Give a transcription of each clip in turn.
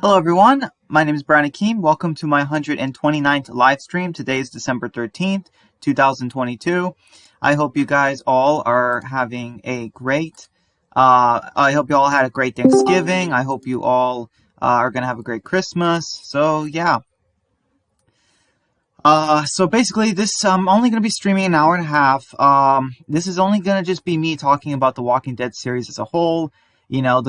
Hello everyone, my name is Brian Akeem. Welcome to my 129th live stream. Today is December 13th, 2022. I hope you guys all are having a I hope you all had a great Thanksgiving. I hope you all are going to have a great Christmas. So yeah. So basically I'm only going to be streaming an hour and a half. This is only going to just be me talking about the Walking Dead series as a whole. Kind of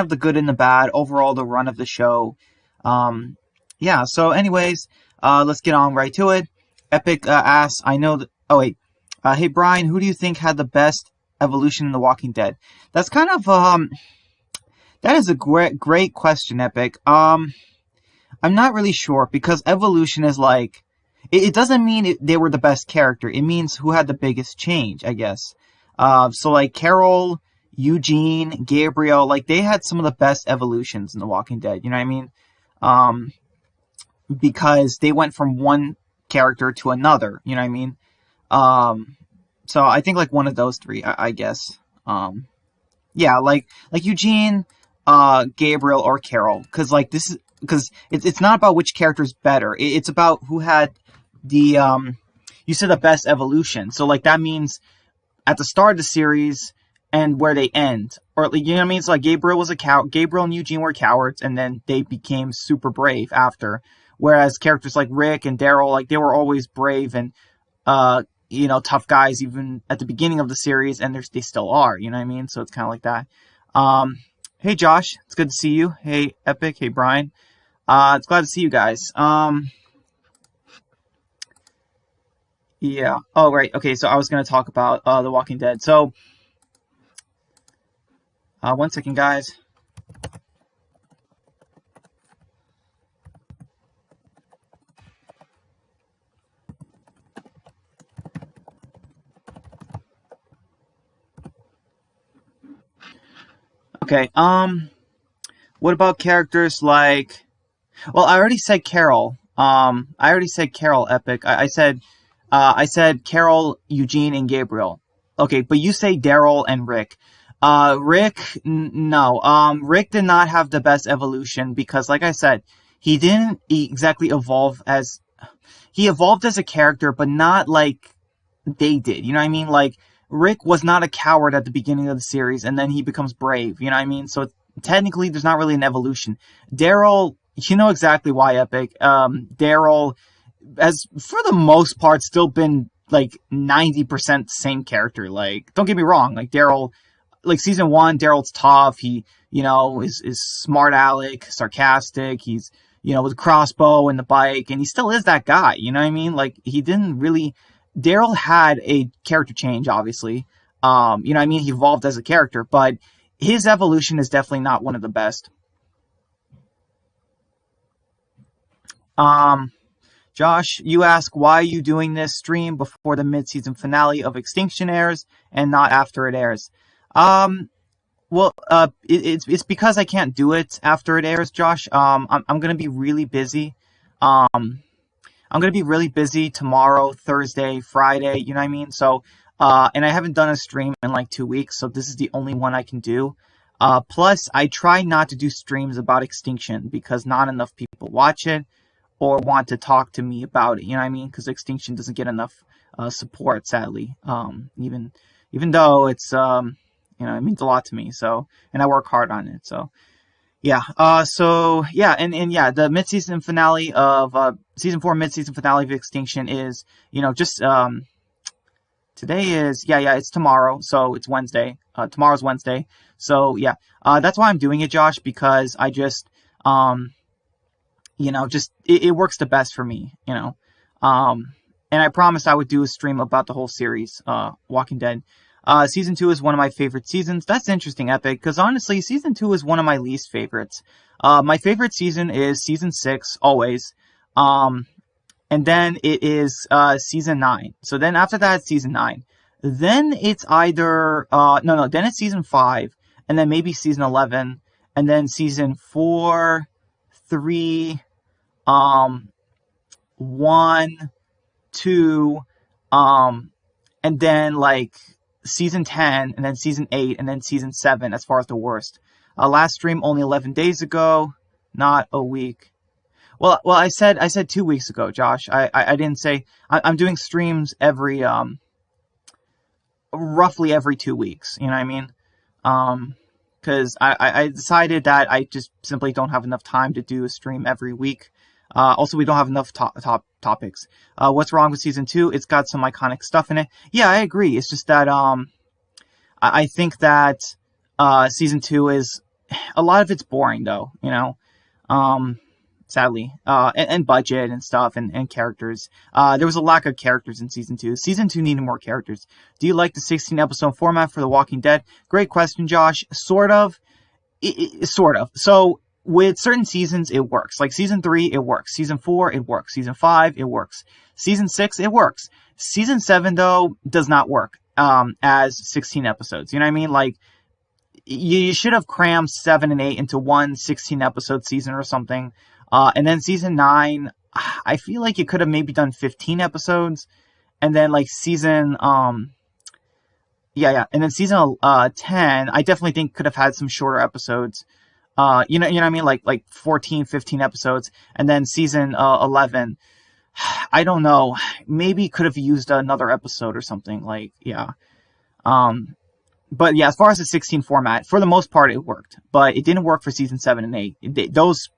the good and the bad, overall the run of the show. Yeah, so anyways, let's get on right to it. Epic asks, hey Brian, who do you think had the best evolution in The Walking Dead? That's kind of, that is a great question, Epic. I'm not really sure because evolution is like, it doesn't mean they were the best character. It means who had the biggest change, I guess. So like Carol, Eugene, Gabriel, like they had some of the best evolutions in The Walking Dead. You know what I mean? Because they went from one character to another. You know what I mean? So I think like one of those three, I guess. Yeah, like Eugene, Gabriel, or Carol, because it's not about which character's better. It's about who had the you said the best evolution. So like that means at the start of the series and where they end, or you know what I mean. It's like Gabriel was a coward. Gabriel and Eugene were cowards, and then they became super brave after. Whereas characters like Rick and Daryl, like they were always brave and tough guys even at the beginning of the series, and they still are. You know what I mean? So it's kind of like that. Hey Josh, it's good to see you. Hey Epic, hey Brian. It's glad to see you guys. Yeah. Oh, right. Okay, so I was going to talk about The Walking Dead. So, one second, guys. Okay, what about characters like... Well, I already said Carol. Epic. I said Carol, Eugene, and Gabriel. Okay, but you say Daryl and Rick. No. Rick did not have the best evolution because, like I said, he didn't exactly evolve as... He evolved as a character, but not like they did. You know what I mean? Like, Rick was not a coward at the beginning of the series, and then he becomes brave. You know what I mean? So technically, there's not really an evolution. Daryl, you know exactly why, Epic. Daryl has, for the most part, still been like 90% the same character. Like, don't get me wrong. Like Daryl, like season 1, Daryl's tough. He, is smart aleck, sarcastic. He's, with a crossbow and the bike, and he still is that guy. You know what I mean? Like, he didn't really... Daryl had a character change, obviously. You know what I mean? He evolved as a character, but his evolution is definitely not one of the best. Josh, you ask, why are you doing this stream before the mid-season finale of Extinction airs and not after it airs? Well, it's because I can't do it after it airs, Josh. I'm gonna be really busy. I'm gonna be really busy tomorrow, Thursday, Friday. You know what I mean? So, and I haven't done a stream in like 2 weeks, so this is the only one I can do. Plus, I try not to do streams about Extinction because not enough people watch it or want to talk to me about it. You know what I mean? Because Extinction doesn't get enough support, sadly. Even though it's it means a lot to me. So, and I work hard on it. So, yeah. And yeah, the mid-season finale of season 4 mid-season finale of Extinction is today is it's tomorrow, so it's Wednesday. Tomorrow's Wednesday. So yeah, that's why I'm doing it, Josh, because I just it works the best for me, and I promised I would do a stream about the whole series, Walking Dead. Season 2 is one of my favorite seasons. That's interesting, Epic, because honestly, season 2 is one of my least favorites. My favorite season is season 6, always. And then it is season 9. So then after that, it's season 9. Then it's either then it's season 5, and then maybe season 11, and then season 4, 3, 1, 2, and then like season 10, and then season 8, and then season 7 as far as the worst. Last stream only 11 days ago. not a week. Well, I said 2 weeks ago, Josh. I didn't say I'm doing streams every roughly every 2 weeks. You know what I mean? Because I decided that I just simply don't have enough time to do a stream every week. Also, we don't have enough top topics. What's wrong with season 2? It's got some iconic stuff in it. Yeah, I agree. It's just that I think that season 2 is a lot of it's boring though. You know, sadly, and budget and stuff and characters. There was a lack of characters in season 2. Season 2 needed more characters. Do you like the 16 episode format for The Walking Dead? Great question, Josh. Sort of. Sort of. So with certain seasons, it works. Like season 3, it works. Season 4, it works. Season 5, it works. Season 6, it works. Season 7, though, does not work as 16 episodes. You know what I mean? Like, you should have crammed 7 and 8 into one 16 episode season or something. And then season 9, I feel like you could have maybe done 15 episodes. And then like season, And then season 10, I definitely think could have had some shorter episodes. You know what I mean? Like 14, 15 episodes. And then season 11, I don't know. Maybe could have used another episode or something. Like, yeah. But yeah, as far as the 16 format, for the most part, it worked. But it didn't work for season 7 and 8. Those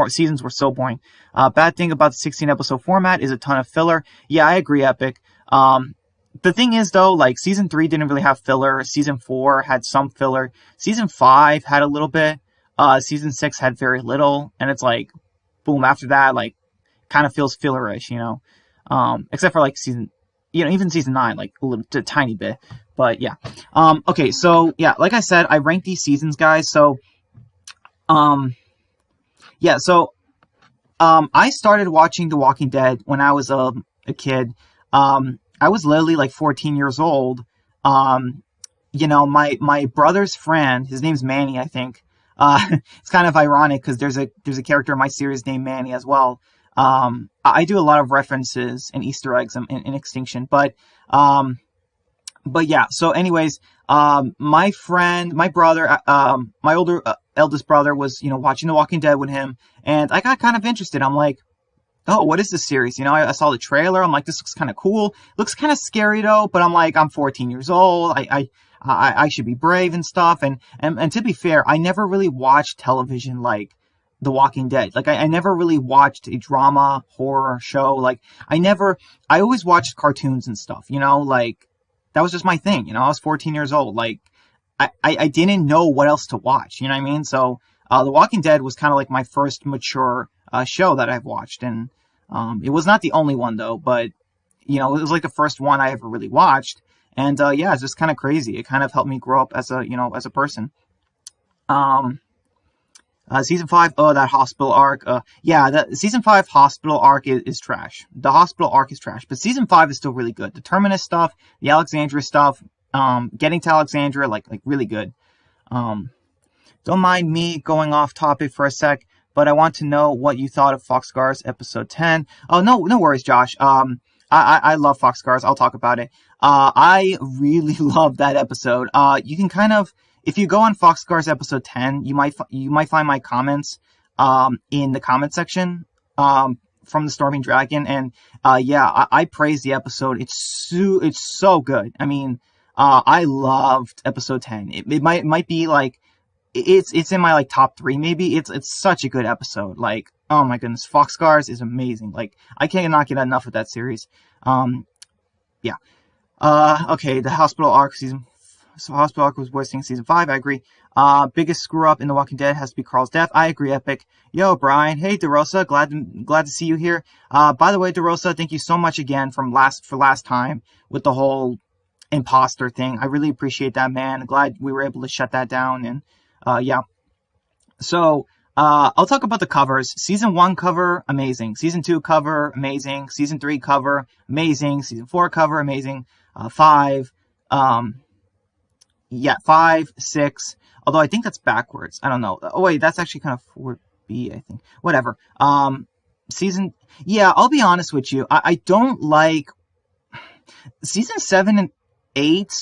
seasons were so boring. Bad thing about the 16 episode format is a ton of filler. Yeah, I agree, Epic. The thing is, though, like, season 3 didn't really have filler. Season 4 had some filler. Season 5 had a little bit. Season 6 had very little. And it's like, boom, after that, like, kind of feels fillerish, you know? Except for, like, even season 9, like, a tiny bit. But, yeah. Okay, so, yeah, like I said, I ranked these seasons, guys. So, yeah, so, I started watching The Walking Dead when I was a kid. I was literally like 14 years old. You know, my brother's friend, his name's Manny, I think. It's kind of ironic because there's a character in my series named Manny as well. I do a lot of references and Easter eggs in Extinction, but yeah. So, anyways, my brother, my eldest brother was, you know, watching The Walking Dead with him, and I got kind of interested. I'm like, oh, what is this series? You know, I saw the trailer. I'm like, this looks kind of cool. Looks kind of scary though, but I'm like, I'm 14 years old. I should be brave and stuff. And to be fair, I never really watched television like The Walking Dead. Like, I never really watched a drama horror show. Like, I always watched cartoons and stuff, you know, like, that was just my thing. You know, I was 14 years old. Like, I didn't know what else to watch. You know what I mean? So, The Walking Dead was kind of like my first mature show that I've watched. And it was not the only one, though. But, you know, it was like the first one I ever really watched. And, yeah, it's just kind of crazy. It kind of helped me grow up as a person. Season 5, that hospital arc. Yeah, the season 5 hospital arc is trash. The hospital arc is trash, but season 5 is still really good. The Terminus stuff, the Alexandria stuff, getting to Alexandria, like really good. Don't mind me going off topic for a sec, but I want to know what you thought of Foxcars episode 10. Oh, no worries, Josh. I love Foxcars. I'll talk about it. I really love that episode. You can kind of, if you go on Foxcars episode 10, you might find my comments in the comment section from the Storming Dragon, and yeah, I praise the episode. It's so good. I mean, I loved episode 10. It might be like it's in my like top 3 maybe. It's such a good episode. Like, oh my goodness, Foxcars is amazing. Like, I cannot get enough of that series. Yeah. Okay, the hospital arc season. So hospital arc was worst thing season 5. I agree. Biggest screw up in The Walking Dead has to be Carl's death. I agree, Epic. Yo, Brian. Hey, DeRosa. Glad to see you here. By the way, DeRosa, thank you so much again for last time with the whole imposter thing. I really appreciate that, man. Glad we were able to shut that down. And yeah. So I'll talk about the covers. Season 1 cover, amazing. Season 2 cover, amazing. Season 3 cover, amazing. Season 4 cover, amazing. 5. Yeah, 5, 6. Although I think that's backwards. I don't know. Oh wait, that's actually kind of 4B, I think. Whatever. Yeah, I'll be honest with you. I don't like season 7 and 8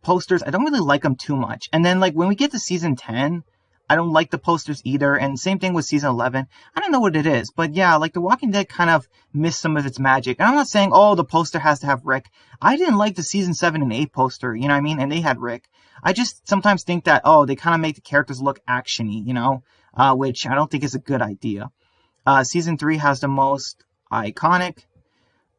posters. I don't really like them too much. And then like when we get to season 10, I don't like the posters either, and same thing with season 11. I don't know what it is, but yeah, like The Walking Dead kind of missed some of its magic. And I'm not saying, oh, the poster has to have Rick. I didn't like the season 7 and 8 poster, you know what I mean? And they had Rick. I just sometimes think that, oh, they kind of make the characters look actiony, you know, which I don't think is a good idea. Season 3 has the most iconic.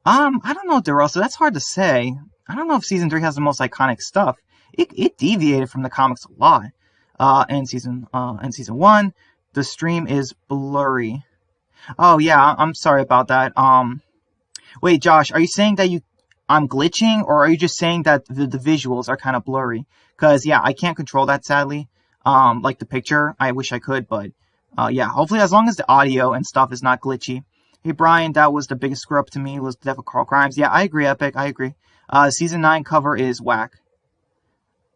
I don't know, DeRosa, that's hard to say. I don't know if season 3 has the most iconic stuff. It deviated from the comics a lot. In season 1, the stream is blurry. Oh yeah, I'm sorry about that. Wait, Josh, are you saying that I'm glitching, or are you just saying that the visuals are kind of blurry? Cause yeah, I can't control that sadly. Like the picture, I wish I could, but yeah, hopefully as long as the audio and stuff is not glitchy. Hey Brian, that was the biggest screw up to me, was the death of Carl Grimes. Yeah, I agree, Epic, I agree. Season 9 cover is whack.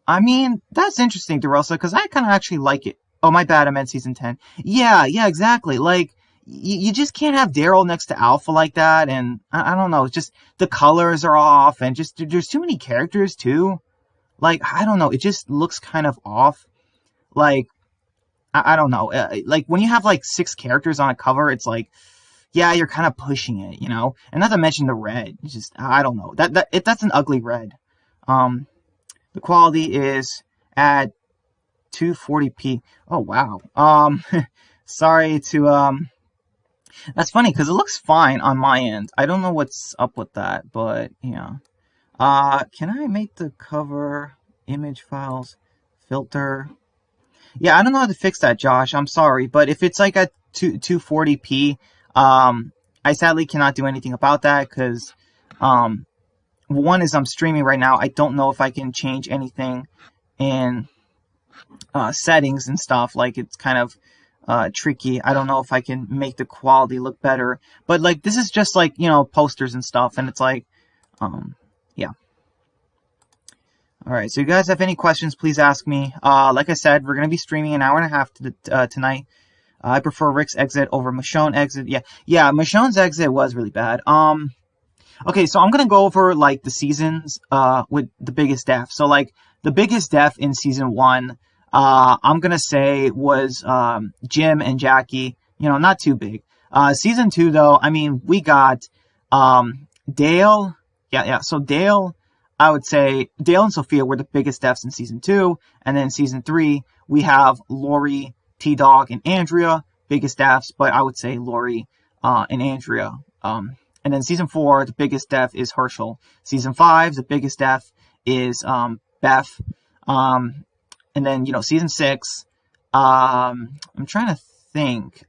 I mean, that's interesting, DeRosa, because I kind of actually like it. Oh, my bad, I meant season 10. Yeah, exactly. Like, you just can't have Daryl next to Alpha like that, and I don't know, it's just the colors are off, and just there's too many characters, too. Like, I don't know, it just looks kind of off. Like, I don't know. Like, when you have, like, 6 characters on a cover, it's like, yeah, you're kind of pushing it, you know? And not to mention the red. It's just, I don't know. That's an ugly red. The quality is at 240p. Oh, wow. Sorry to, that's funny, because it looks fine on my end. I don't know what's up with that, but, yeah. Can I make the cover image files filter? Yeah, I don't know how to fix that, Josh. I'm sorry, but if it's like at 240p, I sadly cannot do anything about that, because, one is I'm streaming right now. I don't know if I can change anything in settings and stuff. Like, it's kind of tricky. I don't know if I can make the quality look better. But, like, this is just, like, you know, posters and stuff. And it's like, yeah. Alright, so you guys have any questions, please ask me. Like I said, we're going to be streaming an hour and a half tonight. I prefer Rick's exit over Michonne's exit. Yeah, Michonne's exit was really bad. Okay, so I'm gonna go over, like, the seasons, with the biggest death. So, like, the biggest death in season 1, I'm gonna say was, Jim and Jackie. You know, not too big. Season 2, though, I mean, we got, Dale. Yeah, so Dale, I would say, Dale and Sophia were the biggest deaths in season 2. And then season 3, we have Lori, T-Dog, and Andrea, biggest deaths, but I would say Lori, and Andrea, And then season 4, the biggest death is Herschel. Season 5, the biggest death is Beth. And then, you know, season 6, I'm trying to think.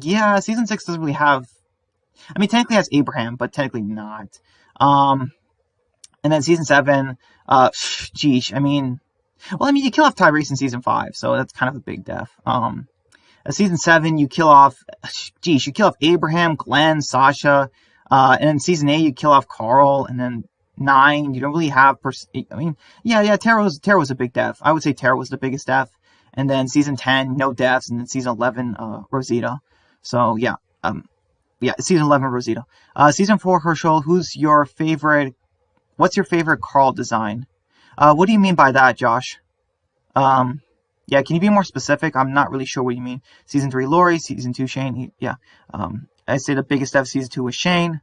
Yeah, season 6 doesn't really have... I mean, technically it has Abraham, but technically not. And then season 7, geesh, I mean... Well, I mean, you kill off Tyrese in season 5, so that's kind of a big death. Season 7, you kill off, you kill off Abraham, Glenn, Sasha, and then season 8, you kill off Carl, and then 9, you don't really have, I mean, yeah, Tara was a big death. I would say Tara was the biggest death. And then season 10, no deaths, and then season 11, Rosita. So, yeah, season 11, Rosita. Season 4, Herschel, what's your favorite Carl design? What do you mean by that, Josh? Yeah, can you be more specific? I'm not really sure what you mean. Season 3, Lori. Season 2, Shane. I'd say the biggest death of season 2 was Shane.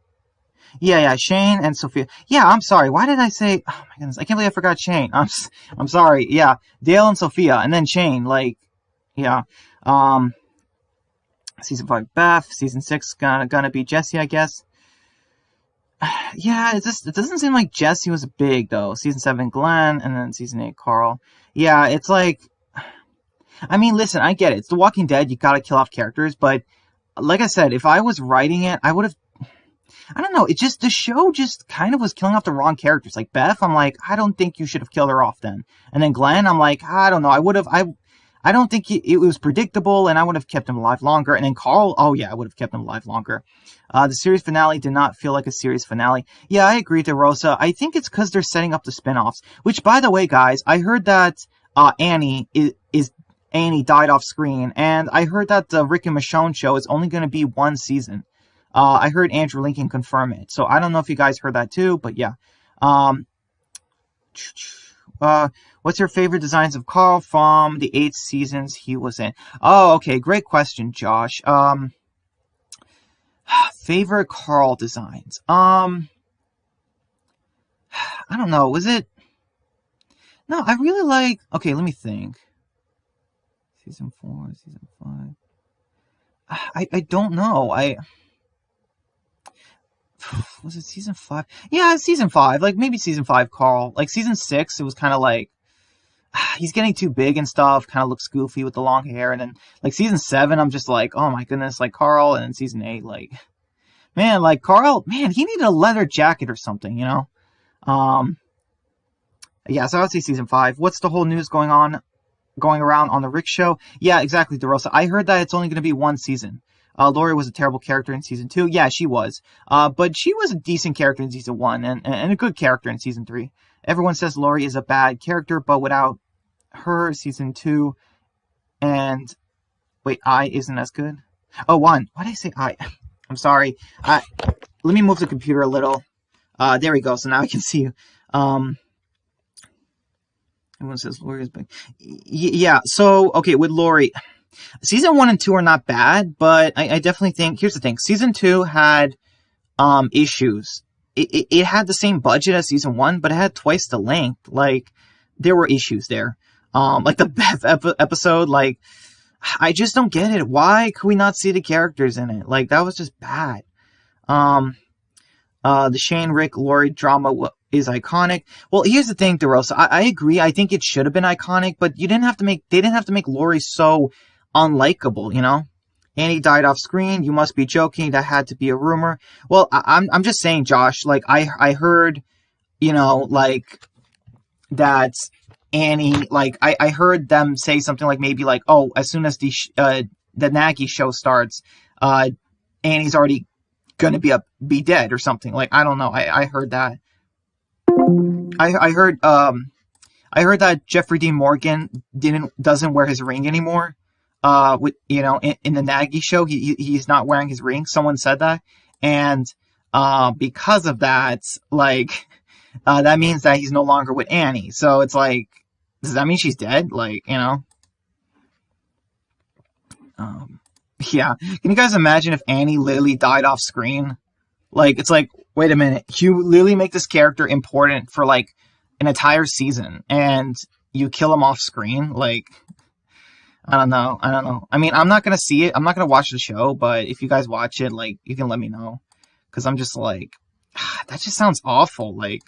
Yeah, Shane and Sophia. Yeah, I'm sorry. Why did I say... Oh, my goodness. I can't believe I forgot Shane. I'm sorry. Yeah, Dale and Sophia. And then Shane. Like, yeah. Season 5, Beth. Season 6, gonna be Jesse, I guess. Yeah, it doesn't seem like Jesse was big, though. Season 7, Glenn. And then season 8, Carl. Yeah, it's like... I mean, listen, I get it. It's The Walking Dead. You gotta kill off characters. But, like I said, if I was writing it, I would have... I don't know. The show just kind of was killing off the wrong characters. Like, Beth, I'm like, I don't think you should have killed her off then. And then Glenn, I'm like, I don't know. I don't think it was predictable, and I would have kept him alive longer. And then Carl, oh yeah, I would have kept him alive longer. The series finale did not feel like a series finale. Yeah, I agree, DeRosa. I think it's because they're setting up the spinoffs. Which, by the way, guys, I heard that Annie died off screen, and I heard that the Rick and Michonne show is only going to be 1 season. I heard Andrew Lincoln confirm it, so I don't know if you guys heard that too, but yeah. What's your favorite designs of Carl from the 8 seasons he was in? Oh, okay, great question, Josh. Favorite Carl designs. I don't know. Was it? No, I really like. Okay, let me think. Season 4, season 5. I don't know. Was it season 5? Yeah, season 5. Like maybe season 5 Carl. Like season 6 it was kind of like he's getting too big and stuff, kind of looks goofy with the long hair, and then like season 7 I'm just like, "Oh my goodness, like Carl." And then season 8 like man, like Carl, man, he needed a leather jacket or something, you know? Um yeah, so I would say season 5. What's the whole news going around on the Rick show? Yeah, exactly, DeRosa. I heard that it's only going to be one season. Lori was a terrible character in season 2. Yeah, she was. But she was a decent character in season 1 and a good character in season 3. Everyone says Lori is a bad character, but without her, season 2 and wait, I isn't as good. Oh, 1. Why did I say I? I'm sorry. Let me move the computer a little. There we go. So now I can see you. Everyone says Lori is big. Yeah. So okay, with Lori, season 1 and 2 are not bad, but I definitely think here's the thing: season 2 had issues. It had the same budget as season 1, but it had twice the length. Like there were issues there. Like the Beth episode, like I just don't get it. Why could we not see the characters in it? Like that was just bad. The Shane, Rick, Lori drama is iconic. Well, here's the thing, DeRosa. I agree. I think it should have been iconic, but they didn't have to make Lori so unlikable, you know? Annie died off screen. You must be joking. That had to be a rumor. Well, I'm just saying, Josh, like I heard, you know, like that Annie, like I heard them say something like maybe like, oh, as soon as the Nagy show starts, Annie's already gonna be dead or something. Like I don't know. I heard that. I heard that Jeffrey Dean Morgan doesn't wear his ring anymore. With you know in the Nagy show he's not wearing his ring. Someone said that, and because of that, like that means that he's no longer with Annie. So it's like, does that mean she's dead? Like you know. Yeah. Can you guys imagine if Annie literally died off screen? Like, it's like, wait a minute. You literally make this character important for like an entire season and you kill him off screen? Like, I don't know. I mean, I'm not going to see it. I'm not going to watch the show, but if you guys watch it, like, you can let me know. Cause I'm just like, that just sounds awful. Like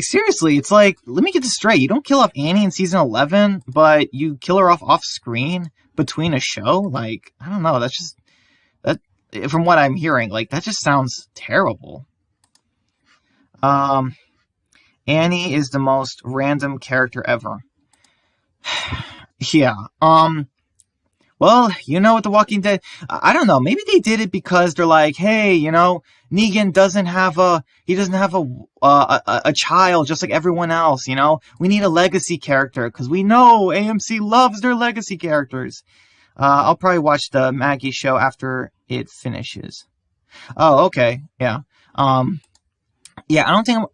seriously, it's like, let me get this straight. You don't kill off Annie in season 11, but you kill her off screen between a show? Like, I don't know. That's just, that, from what I'm hearing, like, that just sounds terrible. Annie is the most random character ever. Yeah. Well, you know, with The Walking Dead, I don't know. Maybe they did it because they're like, hey, you know, Negan doesn't have a child just like everyone else. You know, we need a legacy character because we know AMC loves their legacy characters. I'll probably watch the Maggie show after it finishes. Oh, okay, yeah. Yeah, I don't think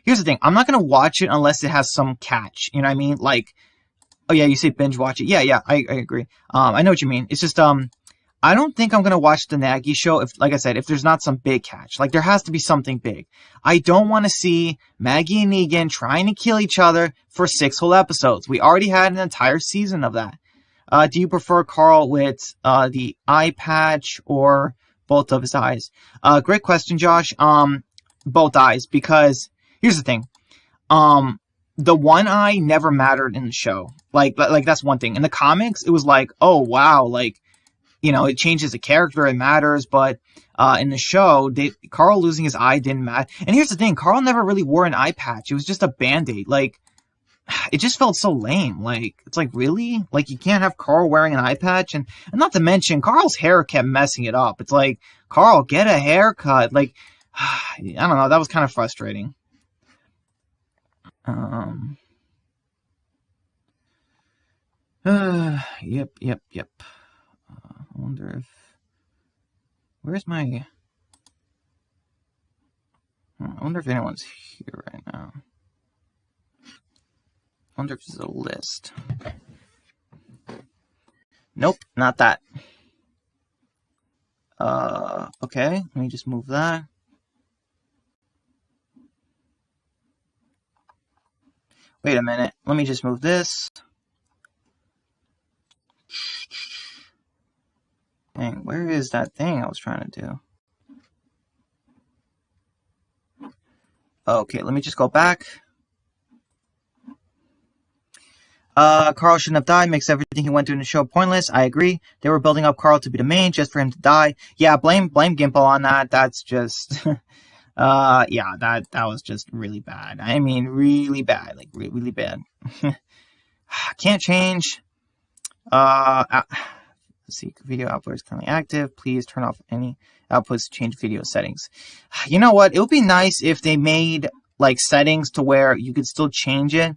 here's the thing. I'm not gonna watch it unless it has some catch. You know what I mean? Like, oh yeah, you say binge watch it. Yeah, I agree. I know what you mean. It's just, I don't think I'm gonna watch the Nagy show if, like I said, if there's not some big catch. Like, there has to be something big. I don't want to see Maggie and Negan trying to kill each other for 6 whole episodes. We already had an entire season of that. Do you prefer Carl with, the eye patch or both of his eyes? Great question, Josh. Both eyes, because here's the thing. The one eye never mattered in the show. Like that's one thing. In the comics, it was like, oh wow, like, you know, it changes the character, it matters, but in the show, Carl losing his eye didn't matter. And here's the thing, Carl never really wore an eye patch. It was just a band-aid. Like, it just felt so lame. Like, it's like, really? Like, you can't have Carl wearing an eye patch? And not to mention, Carl's hair kept messing it up. It's like, Carl, get a haircut. Like, I don't know, that was kind of frustrating. Yep. I wonder if, where's my, I wonder if anyone's here right now. wonder if there's a list. Nope, not that. Okay, let me just move that. Wait a minute, let me just move this. Dang, where is that thing I was trying to do? Okay, let me just go back. Carl shouldn't have died, makes everything he went through in the show pointless. I agree. They were building up Carl to be the main just for him to die. Yeah, blame Gimple on that. That's just yeah, that was just really bad. I mean, really bad. Like really bad. Can't change. Let's see, video output is currently active. Please turn off any outputs to change video settings. You know what? It would be nice if they made like settings to where you could still change it.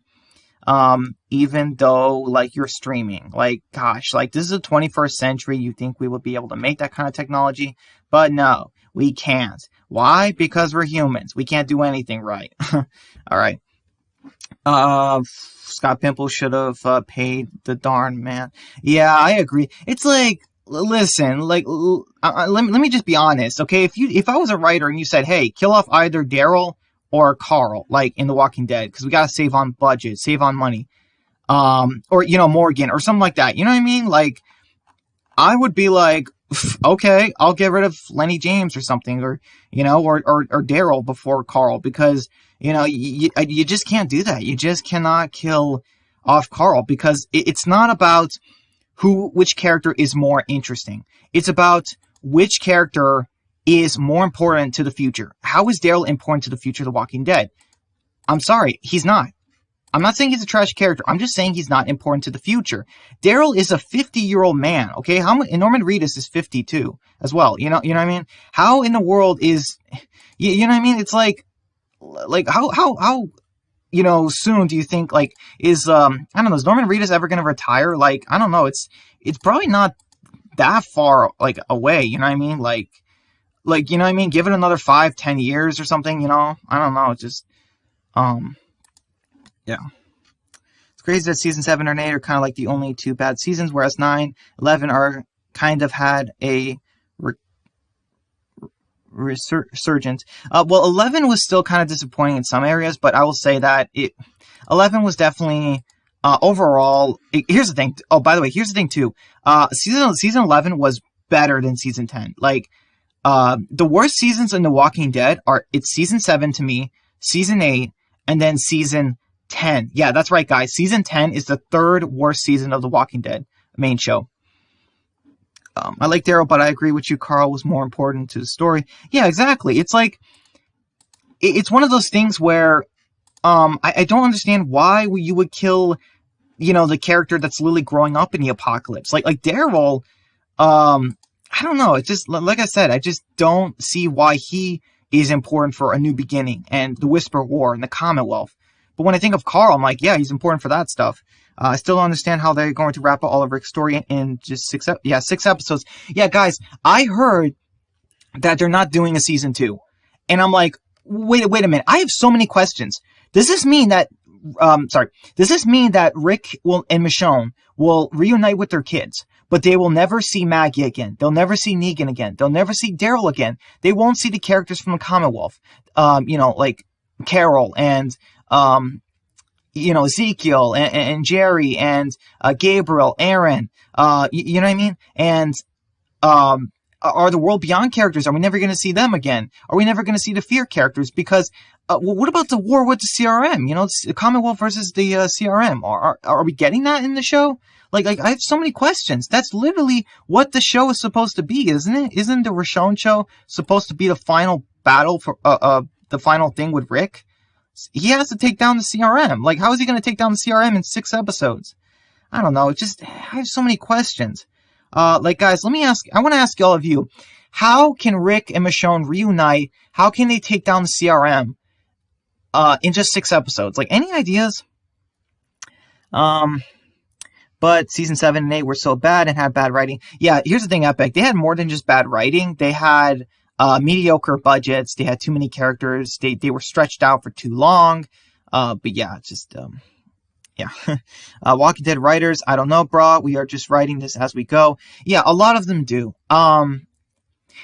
Even though like you're streaming, like gosh, like this is the 21st century, you think we would be able to make that kind of technology, but no, we can't. Why? Because we're humans. We can't do anything right. All right. Scott Pimple should have paid the darn man. Yeah, I agree. It's like, listen, like, let me just be honest, okay? If I was a writer and you said, hey, kill off either Daryl or Carl, like in The Walking Dead, because we gotta save on budget, save on money, or you know, Morgan or something like that. You know what I mean? Like, I would be like, okay, I'll get rid of Lenny James or something, or you know, or Daryl before Carl, because you know you just can't do that. You just cannot kill off Carl, because it's not about which character is more interesting. It's about which character is more important to the future. How is Daryl important to the future of The Walking Dead? I'm sorry, he's not. I'm not saying he's a trash character. I'm just saying he's not important to the future. Daryl is a 50-year-old man, okay? And Norman Reedus is 52 as well. You know what I mean? How in the world is, you know what I mean? It's like how you know, soon do you think, like, is, I don't know, is Norman Reedus ever going to retire? Like, I don't know. It's probably not that far, like, away. You know what I mean? Like, you know what I mean? Give it another 5-10 years or something, you know? I don't know. It's just, yeah. It's crazy that season 7 and 8 are kind of like the only two bad seasons, whereas 9, 11 are kind of had a resurgent. Well, 11 was still kind of disappointing in some areas, but I will say that 11 was definitely, overall, here's the thing. Oh, by the way, here's the thing too. Season 11 was better than season 10. Like, the worst seasons in The Walking Dead it's season 7 to me, season 8, and then season 10. Yeah, that's right, guys. Season 10 is the third worst season of The Walking Dead main show. I like Daryl, but I agree with you. Carl was more important to the story. Yeah, exactly. It's like, it's one of those things where, I don't understand why you would kill, you know, the character that's literally growing up in the apocalypse. Like Daryl, I don't know. It's just, like I said, I just don't see why he is important for A New Beginning and the Whisper War and the Commonwealth. But when I think of Carl, I'm like, yeah, he's important for that stuff. I still don't understand how they're going to wrap up all of Rick's story in just 6 episodes. Yeah, guys, I heard that they're not doing a season 2. And I'm like, wait a minute. I have so many questions. Does this mean that, does this mean that Rick and Michonne will reunite with their kids, but they will never see Maggie again? They'll never see Negan again. They'll never see Daryl again. They won't see the characters from the Commonwealth. You know, like Carol and, you know, Ezekiel and Jerry and Gabriel, Aaron, you know what I mean? And are the World Beyond characters, are we never going to see them again? Are we never going to see the Fear characters? Because well, what about the war with the CRM? You know, it's the Commonwealth versus the CRM. Are we getting that in the show? Like I have so many questions. That's literally what the show is supposed to be, isn't it? Isn't the Rashon show supposed to be the final battle for the final thing with Rick? He has to take down the CRM. Like, how is he going to take down the CRM in 6 episodes? I don't know. I have so many questions. Like, guys, I want to ask all of you, how can Rick and Michonne reunite? How can they take down the CRM, in just 6 episodes? Like, any ideas? But season 7 and 8 were so bad and had bad writing. Yeah, here's the thing, Epic. They had more than just bad writing. They had, mediocre budgets. They had too many characters. They were stretched out for too long. But yeah, just, Yeah. Walking Dead writers, I don't know, brah. We are just writing this as we go. Yeah, a lot of them do.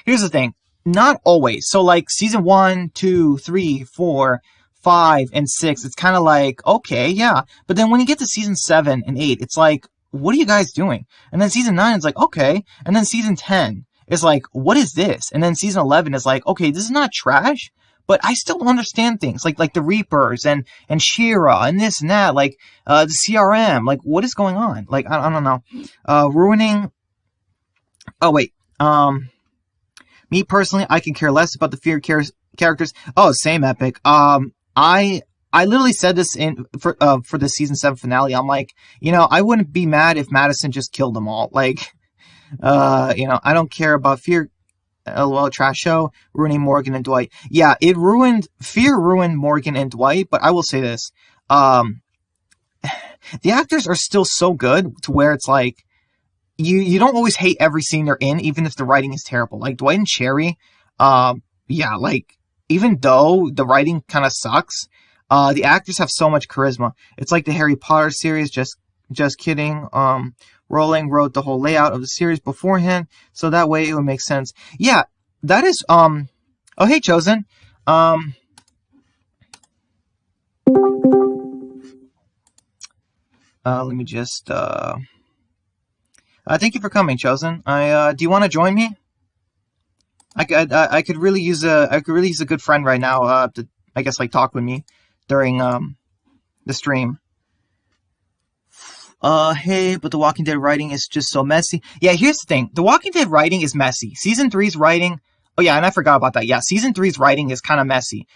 Here's the thing. Not always. So, like, season 1, 2, 3, 4, 5, and 6, it's kind of like, okay, yeah. But then when you get to season 7 and 8, it's like, what are you guys doing? And then season 9 is like, okay. And then season 10 is like, what is this? And then season 11 is like, okay, this is not trash, but I still don't understand things. Like the Reapers and She-Ra and this and that. Like, the CRM. Like, what is going on? Like, I don't know. Ruining... Oh, wait. Me personally, I can care less about the feared characters. Oh, same, Epic. I literally said this for the season 7 finale. I'm like, I wouldn't be mad if Madison just killed them all. Like, I don't care about Fear. LOL, trash show ruining Morgan and Dwight. Yeah, Fear ruined Morgan and Dwight. But I will say this: the actors are still so good to where it's like, you don't always hate every scene they're in, even if the writing is terrible. Like Dwight and Cherry, yeah, like, even though the writing kind of sucks, the actors have so much charisma. It's like the Harry Potter series, just kidding. Rowling wrote the whole layout of the series beforehand, so that way it would make sense. Yeah, that is, oh, hey, Chosen. Let me just, thank you for coming, Chosen. Do you want to join me? I could really use a good friend right now, to, I guess, like, talk with me during, the stream. Hey, but The Walking Dead writing is just so messy. Yeah, here's the thing. The Walking Dead writing is messy. Season 3's writing... Oh, yeah, and I forgot about that. Yeah, Season 3's writing is kind of messy.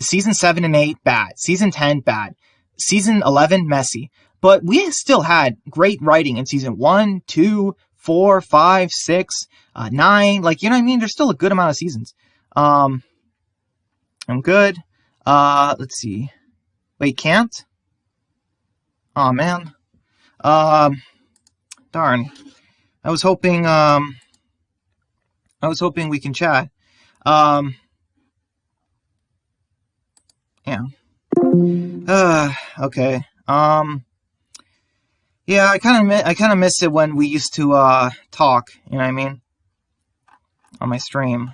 Season 7 and 8, bad. Season 10, bad. Season 11, messy. But we still had great writing in Season 1, 2, 4, 5, 6, 9. Like, you know what I mean? There's still a good amount of seasons. I'm good. Let's see. Wait, can't? Oh man. Darn. I was hoping we can chat. Yeah. Okay. Yeah, I kind of miss it when we used to talk, you know what I mean? On my stream.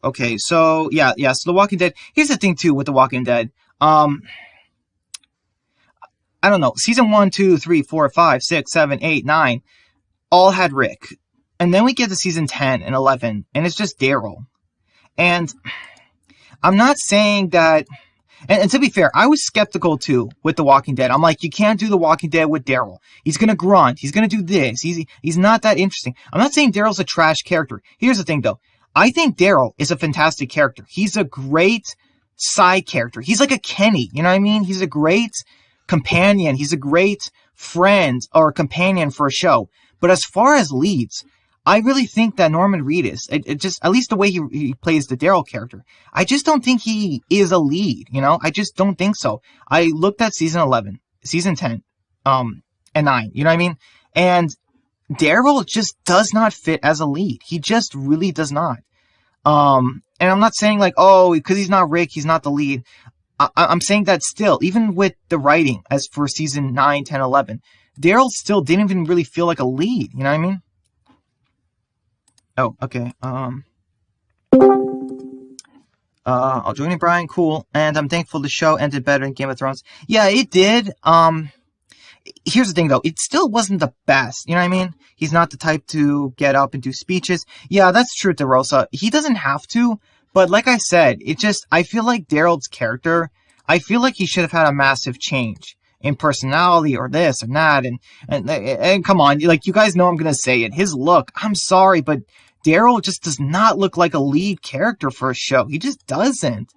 Okay, so yeah, so The Walking Dead. Here's the thing too with The Walking Dead. I don't know. Season 1, 2, 3, 4, 5, 6, 7, 8, 9 all had Rick. And then we get to season 10 and 11, and it's just Daryl. And I'm not saying that... And to be fair, I was skeptical too with The Walking Dead. I'm like, you can't do The Walking Dead with Daryl. He's gonna grunt. He's gonna do this. He's not that interesting. I'm not saying Daryl's a trash character. Here's the thing though. I think Daryl is a fantastic character. He's a great side character. He's like a Kenny, you know what I mean? He's a great companion. He's a great friend or companion for a show. But as far as leads, I really think that Norman Reedus, it just, at least the way he plays the Daryl character, I just don't think he is a lead, you know? I just don't think so. I looked at season 11, season 10, and 9, you know what I mean? And Daryl just does not fit as a lead. He just really does not. And I'm not saying like, oh, because he's not Rick, he's not the lead. I'm saying that still, even with the writing as for season 9, 10, 11, Daryl still didn't even really feel like a lead, you know what I mean? Oh, okay. I'll join you, Brian. Cool. And I'm thankful the show ended better than Game of Thrones. Yeah, it did. Here's the thing, though. It still wasn't the best. You know what I mean? He's not the type to get up and do speeches. Yeah, that's true, DeRosa. He doesn't have to. But like I said, I feel like Daryl's character, I feel like he should have had a massive change in personality or this or that. And come on, like, you guys know I'm going to say it. His look, I'm sorry, but Daryl just does not look like a lead character for a show. He just doesn't.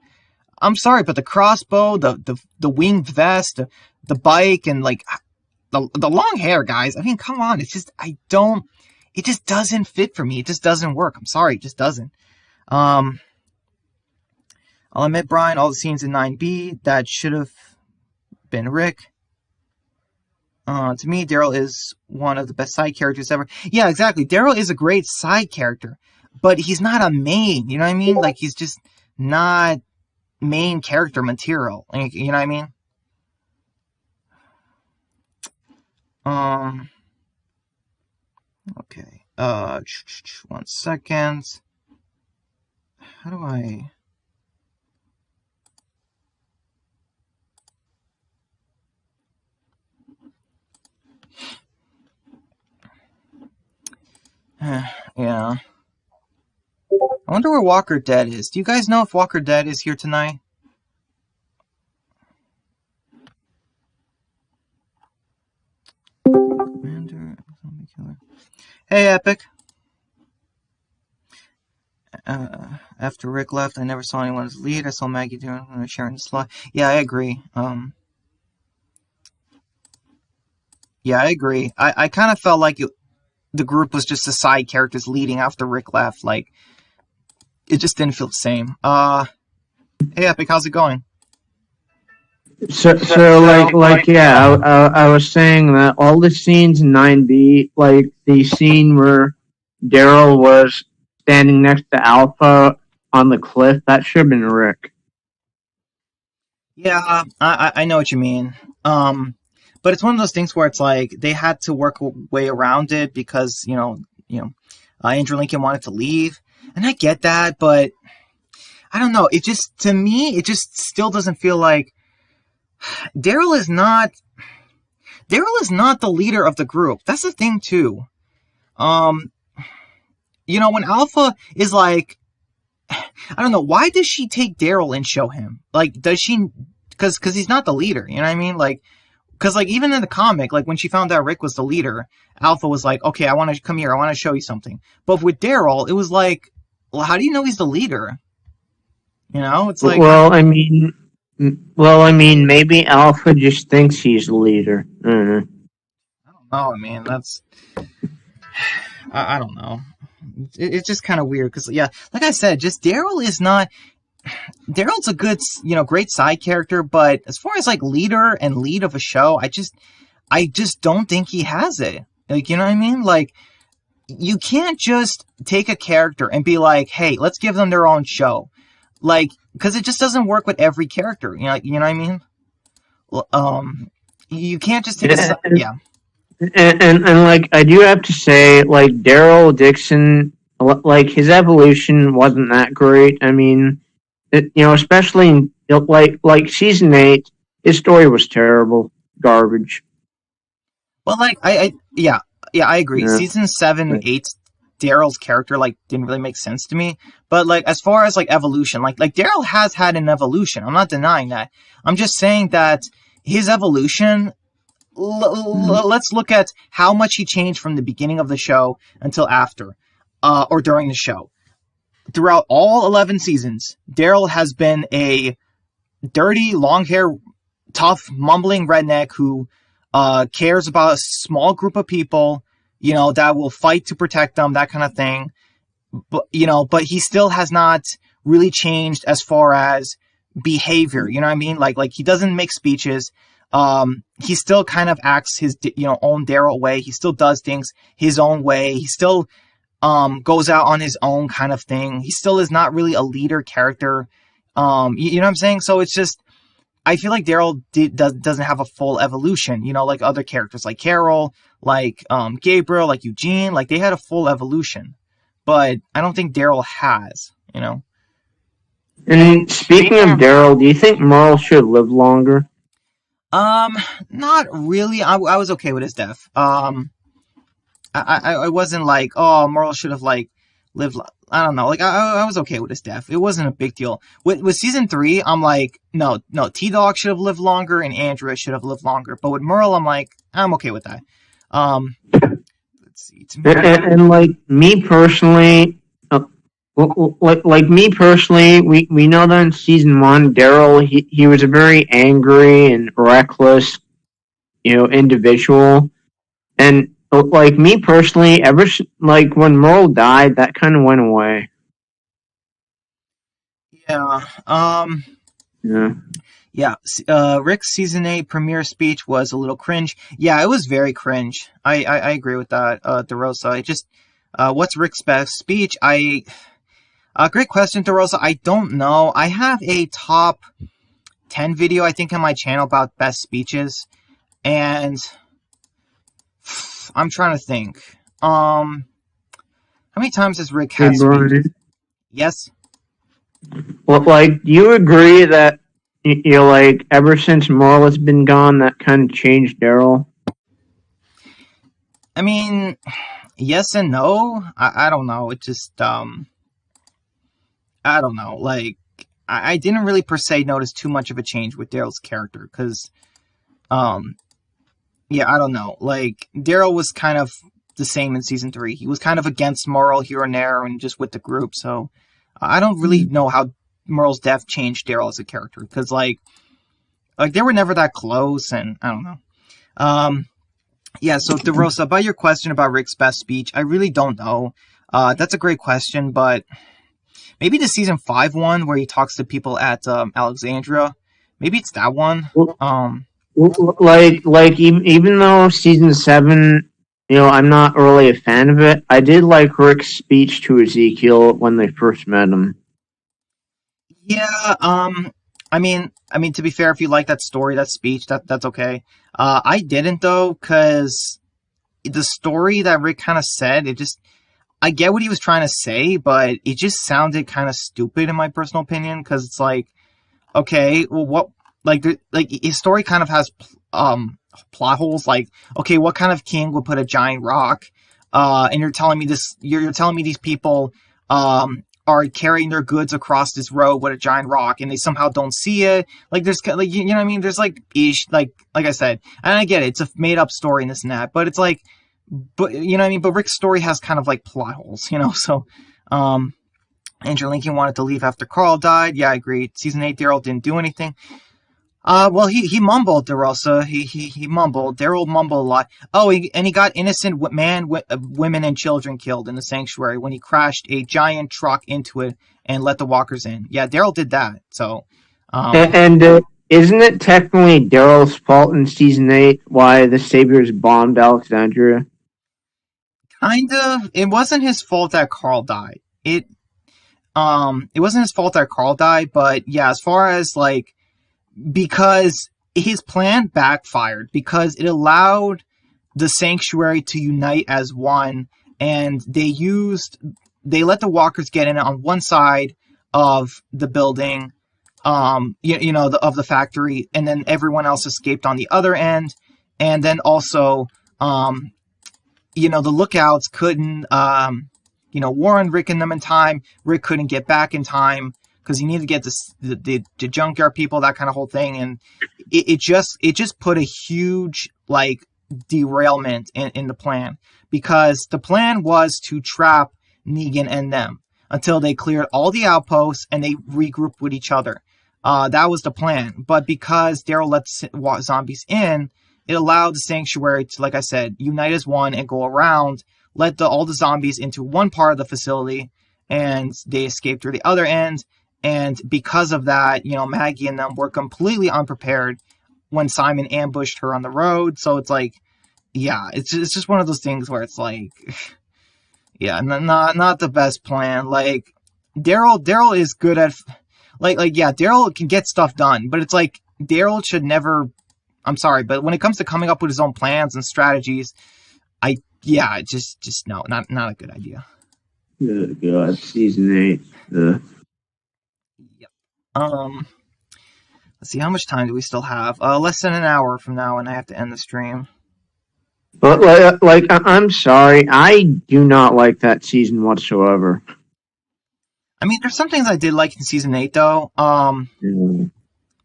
I'm sorry, but the crossbow, the winged vest, the bike, and like the long hair, guys. I mean, come on. It's just, it just doesn't fit for me. It just doesn't work. I'm sorry. It just doesn't. I'll admit, Brian, all the scenes in 9B, that should have been Rick. To me, Daryl is one of the best side characters ever. Yeah, exactly. Daryl is a great side character, but he's not a main, you know what I mean? Like, he's just not main character material. You know what I mean? Okay. 1 second. How do I? Yeah. I wonder where Walker Dead is. Do you guys know if Walker Dead is here tonight? Hey, Epic. After Rick left, I never saw anyone's lead. I saw Maggie doing sharing the slot. Yeah, I agree. Yeah, I agree. I kind of felt like the group was just the side characters leading after Rick left. Like, it just didn't feel the same. Hey, Epic, how's it going? So yeah, I was saying that all the scenes in 9B, like the scene where Daryl was standing next to Alpha on the cliff, that should have been Rick. Yeah, I know what you mean. But it's one of those things where it's like they had to work a way around it because Andrew Lincoln wanted to leave, and I get that, but I don't know. It just, to me, it just still doesn't feel like Daryl is not the leader of the group. That's the thing too. When Alpha is like, I don't know, why does she take Daryl and show him? Like, does she? Because he's not the leader. You know what I mean? Like, because like even in the comic, like when she found out Rick was the leader, Alpha was like, okay, I want to come here. I want to show you something. But with Daryl, it was like, well, how do you know he's the leader? It's like, well, I mean, maybe Alpha just thinks he's the leader. I don't know. I mean, that's, I don't know. It's just kind of weird because, yeah, like I said, just Daryl's a good, great side character, but as far as like leader and lead of a show, I just don't think he has it. Like, you know what I mean? Like, you can't just take a character and be like, hey, let's give them their own show. Like, because it just doesn't work with every character. You know what I mean? You can't just take yeah. And like, I do have to say, like, Daryl Dixon, like, his evolution wasn't that great. I mean, especially like season 8, his story was terrible, garbage. Well, like, I agree. Yeah. Season 7 and 8, Daryl's character like didn't really make sense to me. But like, as far as like evolution, like Daryl has had an evolution. I'm not denying that. I'm just saying that his evolution. Let's look at how much he changed from the beginning of the show until after, or during the show. Throughout all 11 seasons, Daryl has been a dirty, long-hair, tough, mumbling redneck who cares about a small group of people, that will fight to protect them, that kind of thing. But he still has not really changed as far as behavior. You know what I mean? Like he doesn't make speeches. He still kind of acts his, own Daryl way. He still does things his own way. He still, goes out on his own kind of thing. He still is not really a leader character. You know what I'm saying? So it's just, I feel like Daryl doesn't have a full evolution, like other characters, like Carol, like, Gabriel, like Eugene, like they had a full evolution, but I don't think Daryl has, And speaking of Daryl, do you think Merle should live longer? Not really. I was okay with his death. I wasn't like, oh, Merle should have like lived. I don't know. Like I was okay with his death. It wasn't a big deal. With season 3, I'm like, no, T-Dog should have lived longer and Andrea should have lived longer. But with Merle, I'm like, I'm okay with that. Let's see. And like me personally, we know that in season 1, Daryl, he was a very angry and reckless, individual. And like me personally, like when Merle died, that kind of went away. Yeah. Yeah. Rick's season 8 premiere speech was a little cringe. Yeah, it was very cringe. I agree with that, DeRosa. What's Rick's best speech? Great question, DeRosa. I don't know. I have a top 10 video, I think, on my channel about best speeches, and I'm trying to think. How many times has Rick Hey, had speeches? Brian. Yes. Well, like, do you agree that like ever since Marl has been gone, that kind of changed Daryl? I mean, yes and no. I don't know. It just I don't know. Like I didn't really per se notice too much of a change with Daryl's character because um yeah, I don't know. Like Daryl was kind of the same in season 3. He was kind of against Merle here and there and just with the group. So I don't really know how Merle's death changed Daryl as a character because like they were never that close, and I don't know. Um, yeah. So DeRosa, about your question about Rick's best speech, I really don't know. That's a great question, but maybe the season 5 one where he talks to people at Alexandria. Maybe it's that one. Well, Um, like even though season 7, I'm not really a fan of it. I did like Rick's speech to Ezekiel when they first met him. yeah. I mean, to be fair, if you like that story, that speech, that's okay. I didn't though, because the story that Rick kind of said, it just I get what he was trying to say, but it just sounded kind of stupid in my personal opinion. Because it's like, okay, well, what like his story kind of has plot holes. Like, okay, what kind of king would put a giant rock? And you're telling me this? You're telling me these people are carrying their goods across this road with a giant rock, and they somehow don't see it. Like, there's like you know what I mean? There's like ish like I said, and I get it. It's a made up story and this and that, but it's like, but you know what I mean. But Rick's story has kind of like plot holes, you know. So, Andrew Lincoln wanted to leave after Carl died. Yeah, I agree. Season 8, Daryl didn't do anything. Well, he mumbled, DeRosa. He mumbled. Daryl mumbled a lot. Oh, and he got innocent women, and children killed in the sanctuary when he crashed a giant truck into it and let the walkers in. Yeah, Daryl did that. So, And isn't it technically Daryl's fault in season 8 why the Saviors bombed Alexandria? kind of. It wasn't his fault that Carl died. It wasn't his fault that Carl died, but yeah, as far as like because his plan backfired because it allowed the sanctuary to unite as one, and they let the walkers get in on one side of the building, of the factory, and then everyone else escaped on the other end, and then also the lookouts couldn't warn Rick and them in time. Rick couldn't get back in time because he needed to get the junkyard people, that kind of whole thing, and it just put a huge like derailment in the plan because the plan was to trap Negan and them until they cleared all the outposts and they regrouped with each other. That was the plan, but because Daryl let zombies in, it allowed the sanctuary to, like I said, unite as one and go around, let all the zombies into one part of the facility, and they escaped through the other end. And because of that, Maggie and them were completely unprepared when Simon ambushed her on the road. So it's like, yeah, it's just one of those things where it's like, yeah, not the best plan. Like Daryl is good at yeah, Daryl can get stuff done, but it's like Daryl should never. I'm sorry, but when it comes to coming up with his own plans and strategies, just no, not a good idea. Good God, season 8. Yep. Let's see, how much time do we still have? Less than an hour from now, and I have to end the stream. But I'm sorry, I do not like that season whatsoever. I mean, there's some things I did like in season 8, though.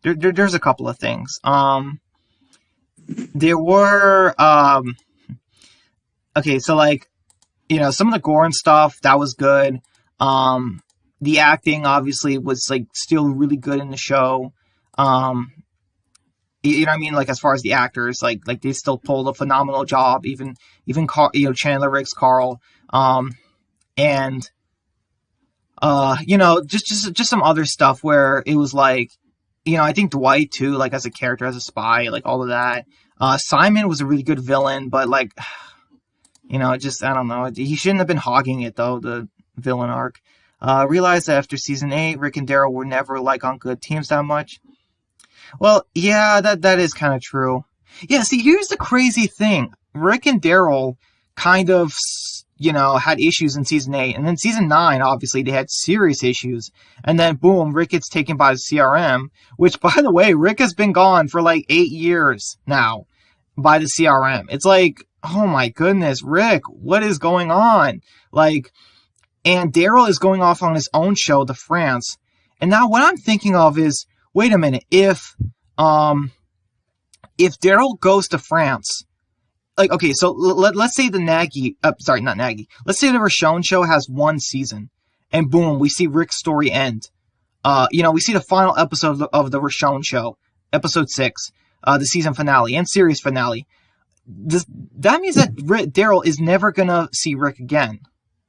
There's a couple of things. There were okay, so like, some of the gore and stuff that was good. The acting obviously was like still really good in the show. You know what I mean? Like as far as the actors, like they still pulled a phenomenal job. Even Carl, Chandler Riggs, Carl, and just some other stuff where it was like, I think Dwight too, like as a character, as a spy, like all of that. Simon was a really good villain, but like, just I don't know. He shouldn't have been hogging it though, the villain arc. Realized that after season 8, Rick and Daryl were never like on good teams that much. Well, yeah, that is kind of true. Yeah, see, here's the crazy thing. Rick and Daryl kind of, had issues in season 8. And then season 9, obviously, they had serious issues. And then, boom, Rick gets taken by the CRM, which, by the way, Rick has been gone for like 8 years now by the CRM. It's like, oh my goodness, Rick, what is going on? Like, and Daryl is going off on his own show, The France. And now what I'm thinking of is, wait a minute, if Daryl goes to France, like, okay, so let's say the not Nagy, let's say the Rochon show has one season, and boom, we see Rick's story end. We see the final episode of the Rochon show, episode 6, the season finale and series finale. That means that Daryl is never gonna see Rick again.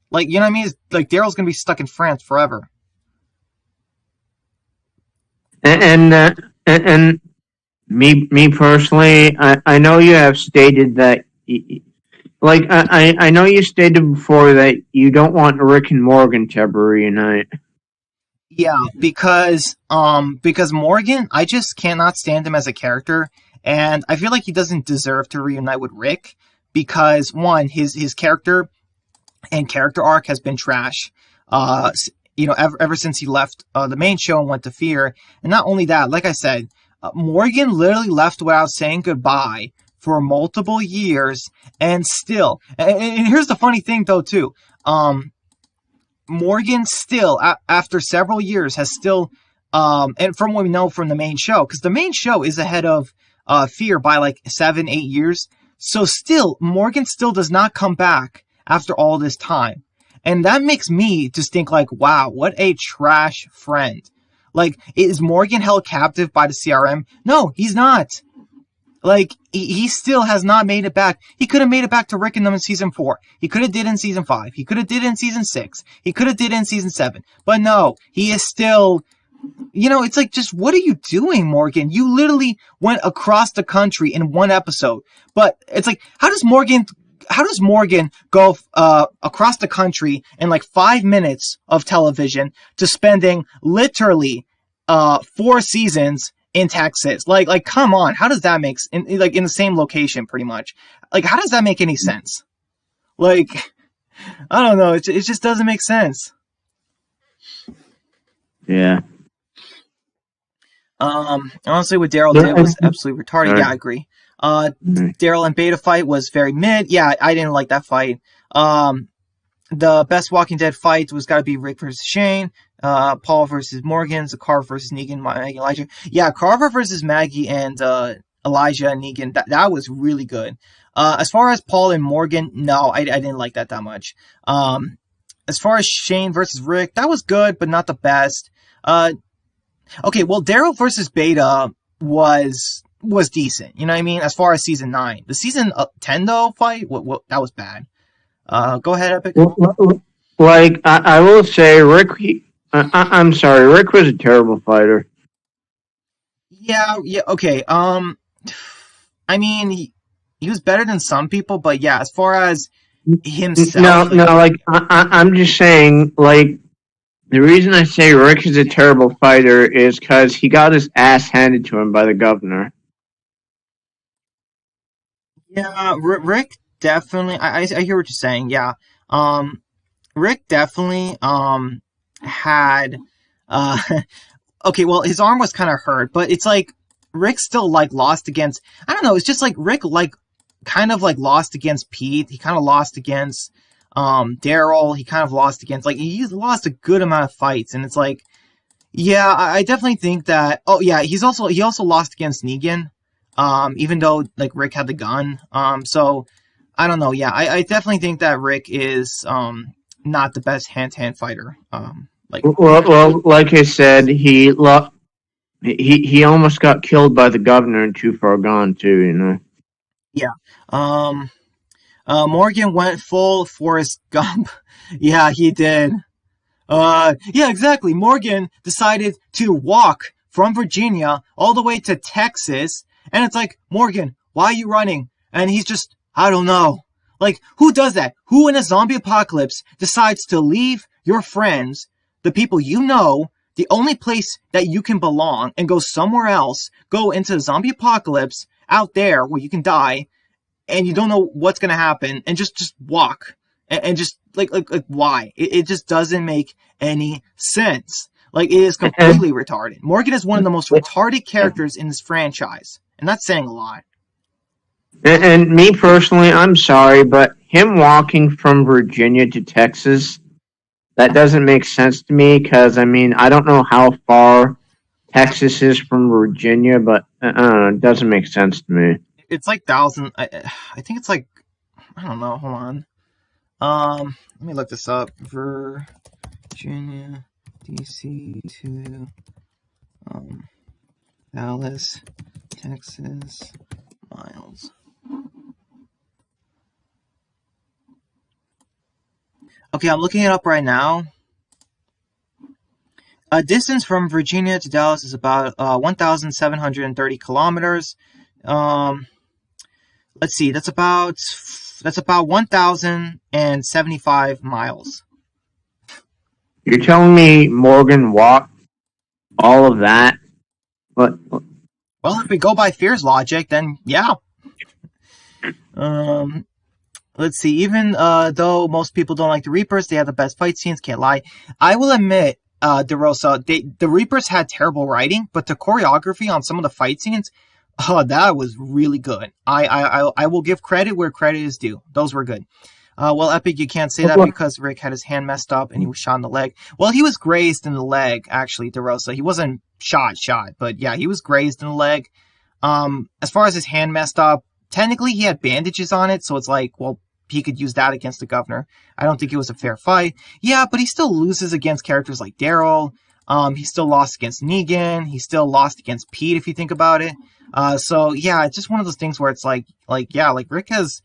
Like, you know what I mean? Like, Daryl's gonna be stuck in France forever. And me personally, I know you have stated that, like, I know you stated before that you don't want Rick and Morgan to ever reunite. Yeah, because Morgan, I just cannot stand him as a character, and I feel like he doesn't deserve to reunite with Rick because, one, his character and character arc has been trash. Ever since he left the main show and went to Fear. And not only that, like I said, Morgan literally left without saying goodbye for multiple years, and still, and here's the funny thing though too, Morgan still, after several years, has still, and from what we know from the main show, because the main show is ahead of Fear by like 7-8 years, so still, Morgan still does not come back after all this time. And that makes me just think like, wow, what a trash friend. Like, is Morgan held captive by the CRM? No, he's not. Like, he still has not made it back. He could have made it back to Rick and them in season 4. He could have did in season 5. He could have did in season 6. He could have did in season 7. But no, he is still, it's like, just what are you doing, Morgan? You literally went across the country in one episode. But it's like, how does Morgan go across the country in like 5 minutes of television to spending literally 4 seasons in Texas? Like come on, how does that make in the same location pretty much? Like, how does that make any sense? Like, I don't know, it just doesn't make sense. Yeah. Honestly, what Daryl did was absolutely retarded. Yeah, I agree. Daryl and Beta fight was very mid. Yeah, I didn't like that fight. The best Walking Dead fight was got to be Rick versus Shane, Paul versus Morgan, Carver versus Negan, Maggie, Elijah. Yeah, Carver versus Maggie and Elijah and Negan. That was really good. As far as Paul and Morgan, no, I didn't like that much. As far as Shane versus Rick, that was good, but not the best. Okay, well, Daryl versus Beta was decent. You know what I mean? As far as season 9, the season 10 though fight, that was bad. Go ahead, Epic. Like, I will say, Rick. I'm sorry, Rick was a terrible fighter. Yeah, okay. I mean, he was better than some people, but yeah, as far as himself. No, like I'm just saying, like, the reason I say Rick is a terrible fighter is because he got his ass handed to him by the governor. Yeah, Rick definitely. I hear what you're saying. Yeah, Rick definitely had. Okay, well, his arm was kind of hurt, but it's like Rick still like lost against. I don't know. It's just like Rick kind of lost against Pete. He kind of lost against Daryl. He kind of lost against, like, he's lost a good amount of fights, and it's like, yeah, I definitely think that. Oh yeah, he also lost against Negan. Even though like Rick had the gun. So I don't know. Yeah, I definitely think that Rick is not the best hand-to-hand fighter. Well, like I said, he almost got killed by the governor in Too Far Gone too. Yeah. Morgan went full Forrest Gump. Yeah, he did. Yeah, exactly. Morgan decided to walk from Virginia all the way to Texas. And it's like, Morgan, why are you running? And he's just, I don't know. Like, who does that? Who in a zombie apocalypse decides to leave your friends the people you know, the only place that you can belong, and go somewhere else, go into the zombie apocalypse out there where you can die, and you don't know what's gonna happen, and just walk, and just like why? It just doesn't make any sense. Like, it is completely retarded. Morgan is one of the most retarded characters in this franchise, and that's saying a lot. And me personally, I'm sorry, but him walking from Virginia to Texas, that doesn't make sense to me because, I mean, I don't know how far Texas is from Virginia, but I don't know, it doesn't make sense to me. It's like thousand. I think it's like, I don't know. Hold on. Let me look this up. Virginia, DC to Dallas, Texas, miles. Okay, I'm looking it up right now. Distance from Virginia to Dallas is about 1,730 kilometers. Let's see, that's about 1,075 miles. You're telling me Morgan walked all of that? What? Well, if we go by Fear's logic, then yeah. Let's see. Even though most people don't like the Reapers, they have the best fight scenes. Can't lie. I will admit, DeRosa, the Reapers had terrible writing, but the choreography on some of the fight scenes, that was really good. I will give credit where credit is due. Those were good. Well, Epic, you can't say that because Rick had his hand messed up and he was shot in the leg. Well, he was grazed in the leg, actually, DeRosa. He wasn't shot, but yeah, he was grazed in the leg. As far as his hand messed up, technically he had bandages on it, so it's like, well, he could use that against the governor. I don't think it was a fair fight. Yeah, but he still loses against characters like Daryl. He still lost against Negan. He still lost against Pete, if you think about it. So yeah, it's just one of those things where it's like Rick has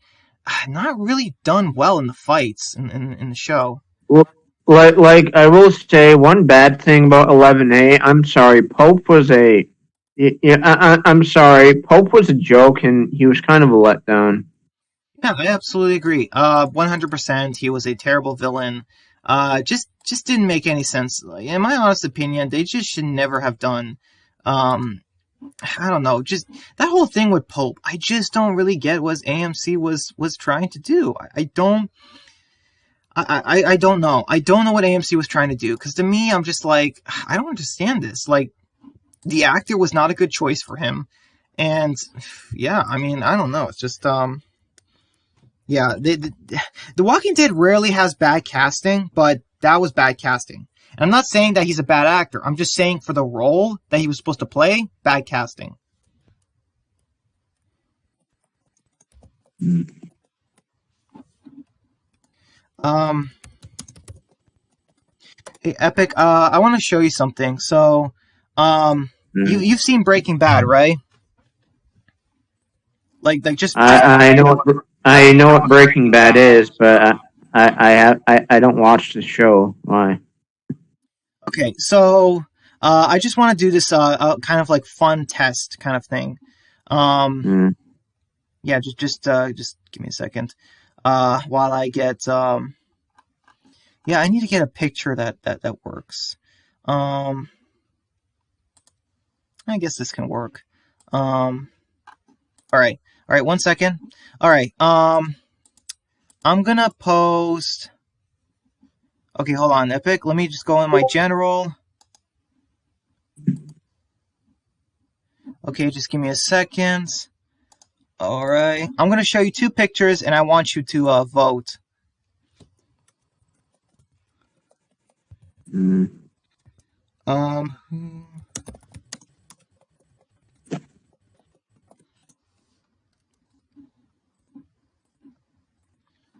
not really done well in the fights in the show. Well, like I will say one bad thing about 11A. I'm sorry, Pope was a. Yeah, I'm sorry. Pope was a joke, and he was kind of a letdown. Yeah, I absolutely agree. 100%. He was a terrible villain. Just didn't make any sense. In my honest opinion, they just should never have done. I don't know. Just that whole thing with Pope. I just don't really get what AMC was trying to do. I don't. I don't know. I don't know what AMC was trying to do. Because to me, I'm just like, I don't understand this. Like, the actor was not a good choice for him. And yeah, I mean, I don't know. It's just yeah, The Walking Dead rarely has bad casting, but that was bad casting. And I'm not saying that he's a bad actor. I'm just saying for the role that he was supposed to play, bad casting. Hey, Epic, I want to show you something. So, you've seen Breaking Bad, right? Like just I know what Breaking Bad is, but I don't watch the show. Why? Okay, so I just want to do this kind of like fun test kind of thing. Yeah, just give me a second. While I get yeah, I need to get a picture that works. I guess this can work. All right, 1 second. All right, I'm gonna post. Okay, hold on, Epic. Let me just go in my general. Okay, just give me a second. All right, I'm gonna show you two pictures, and I want you to vote.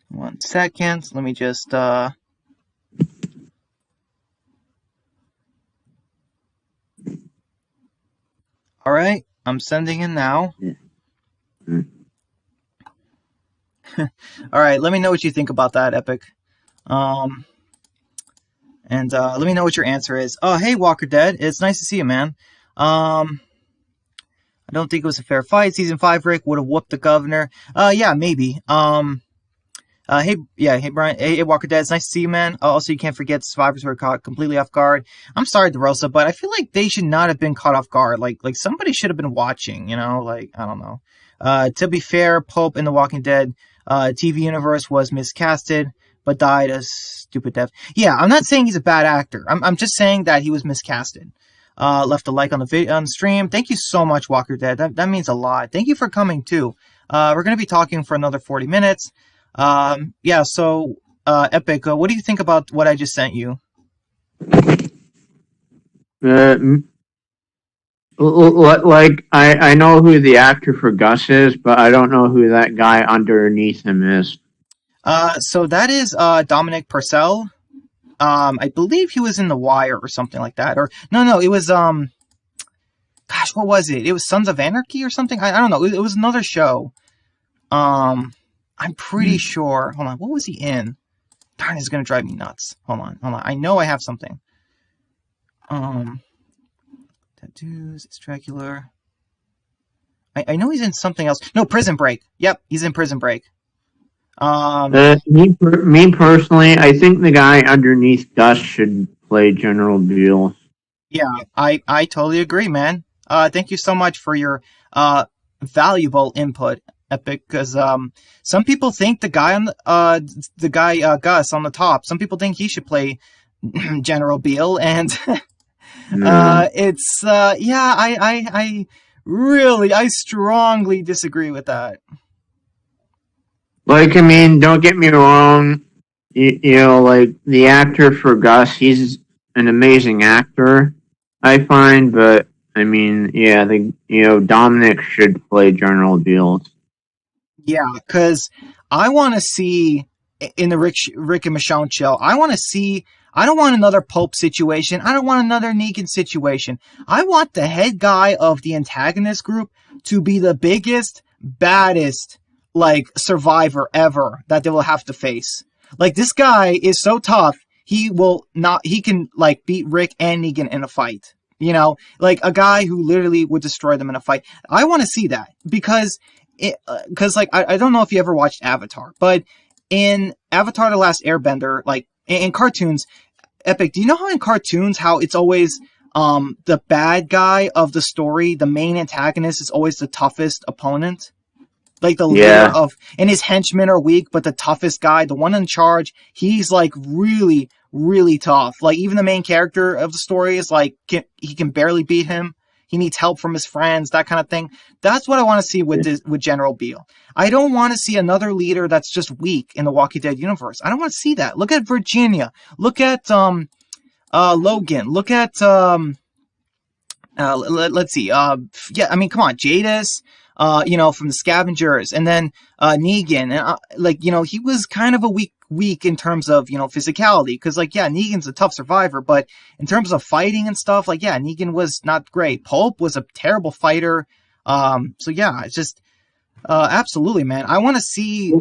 One second. Let me just all right, I'm sending in now. All right, let me know what you think about that, Epic. And let me know what your answer is. Oh, hey, Walker Dead. It's nice to see you, man. I don't think it was a fair fight. Season 5 Rick would have whooped the governor. Yeah, maybe. Hey Brian, hey Walker Dead, it's nice to see you, man. Also, you can't forget the survivors who were caught completely off guard. I'm sorry, DeRosa, but I feel like they should not have been caught off guard. Like somebody should have been watching, you know? Like, I don't know. To be fair, Pope in the Walking Dead TV universe was miscasted, but died a stupid death. Yeah, I'm not saying he's a bad actor. I'm just saying that he was miscasted. Left a like on the video on the stream. Thank you so much, Walker Dead. That means a lot. Thank you for coming too. We're gonna be talking for another 40 minutes. Yeah, so, Epic, what do you think about what I just sent you? Like I know who the actor for Gus is, but I don't know who that guy underneath him is. So that is, Dominic Purcell. I believe he was in The Wire or something like that. Or, no, it was, gosh, what was it? It was Sons of Anarchy or something? I don't know. It was another show. I'm pretty sure. Hold on, what was he in? Darn, it's gonna drive me nuts. Hold on. I know I have something. Tattoos, it's Dracula. I know he's in something else. No, Prison Break. Yep, he's in Prison Break. Me personally, I think the guy underneath Gus should play General Beale. Yeah, I totally agree, man. Thank you so much for your valuable input, Epic. Because some people think the guy on Gus on the top. Some people think he should play General Beale, and it's yeah, I strongly disagree with that. Like, I mean, don't get me wrong. You know, like the actor for Gus, he's an amazing actor, I find. But I mean, yeah, Dominic should play General Beale. Yeah, because I want to see in the Rick and Michonne show. I want to see. I don't want another Pope situation. I don't want another Negan situation. I want the head guy of the antagonist group to be the biggest, baddest, like, survivor ever that they will have to face. Like, this guy is so tough, he can, like, beat Rick and Negan in a fight. You know, like a guy who literally would destroy them in a fight. I want to see that because like, I don't know if you ever watched Avatar, but in Avatar The Last Airbender, like, in cartoons, Epic, do you know how in cartoons, how it's always the bad guy of the story, the main antagonist is always the toughest opponent? Like the leader of, and his henchmen are weak, but the toughest guy, the one in charge, he's like really, really tough. Like even the main character of the story is like, he can barely beat him. He needs help from his friends, that kind of thing. That's what I want to see with General Beale. I don't want to see another leader that's just weak in the Walking Dead universe. I don't want to see that. Look at Virginia. Look at Logan. Look at let's see. Yeah, I mean, come on, Jadis. From the Scavengers, and then Negan, and he was kind of a weak in terms of physicality, because Negan's a tough survivor, but in terms of fighting and stuff, Negan was not great. Pope was a terrible fighter. It's just absolutely, man. I want to see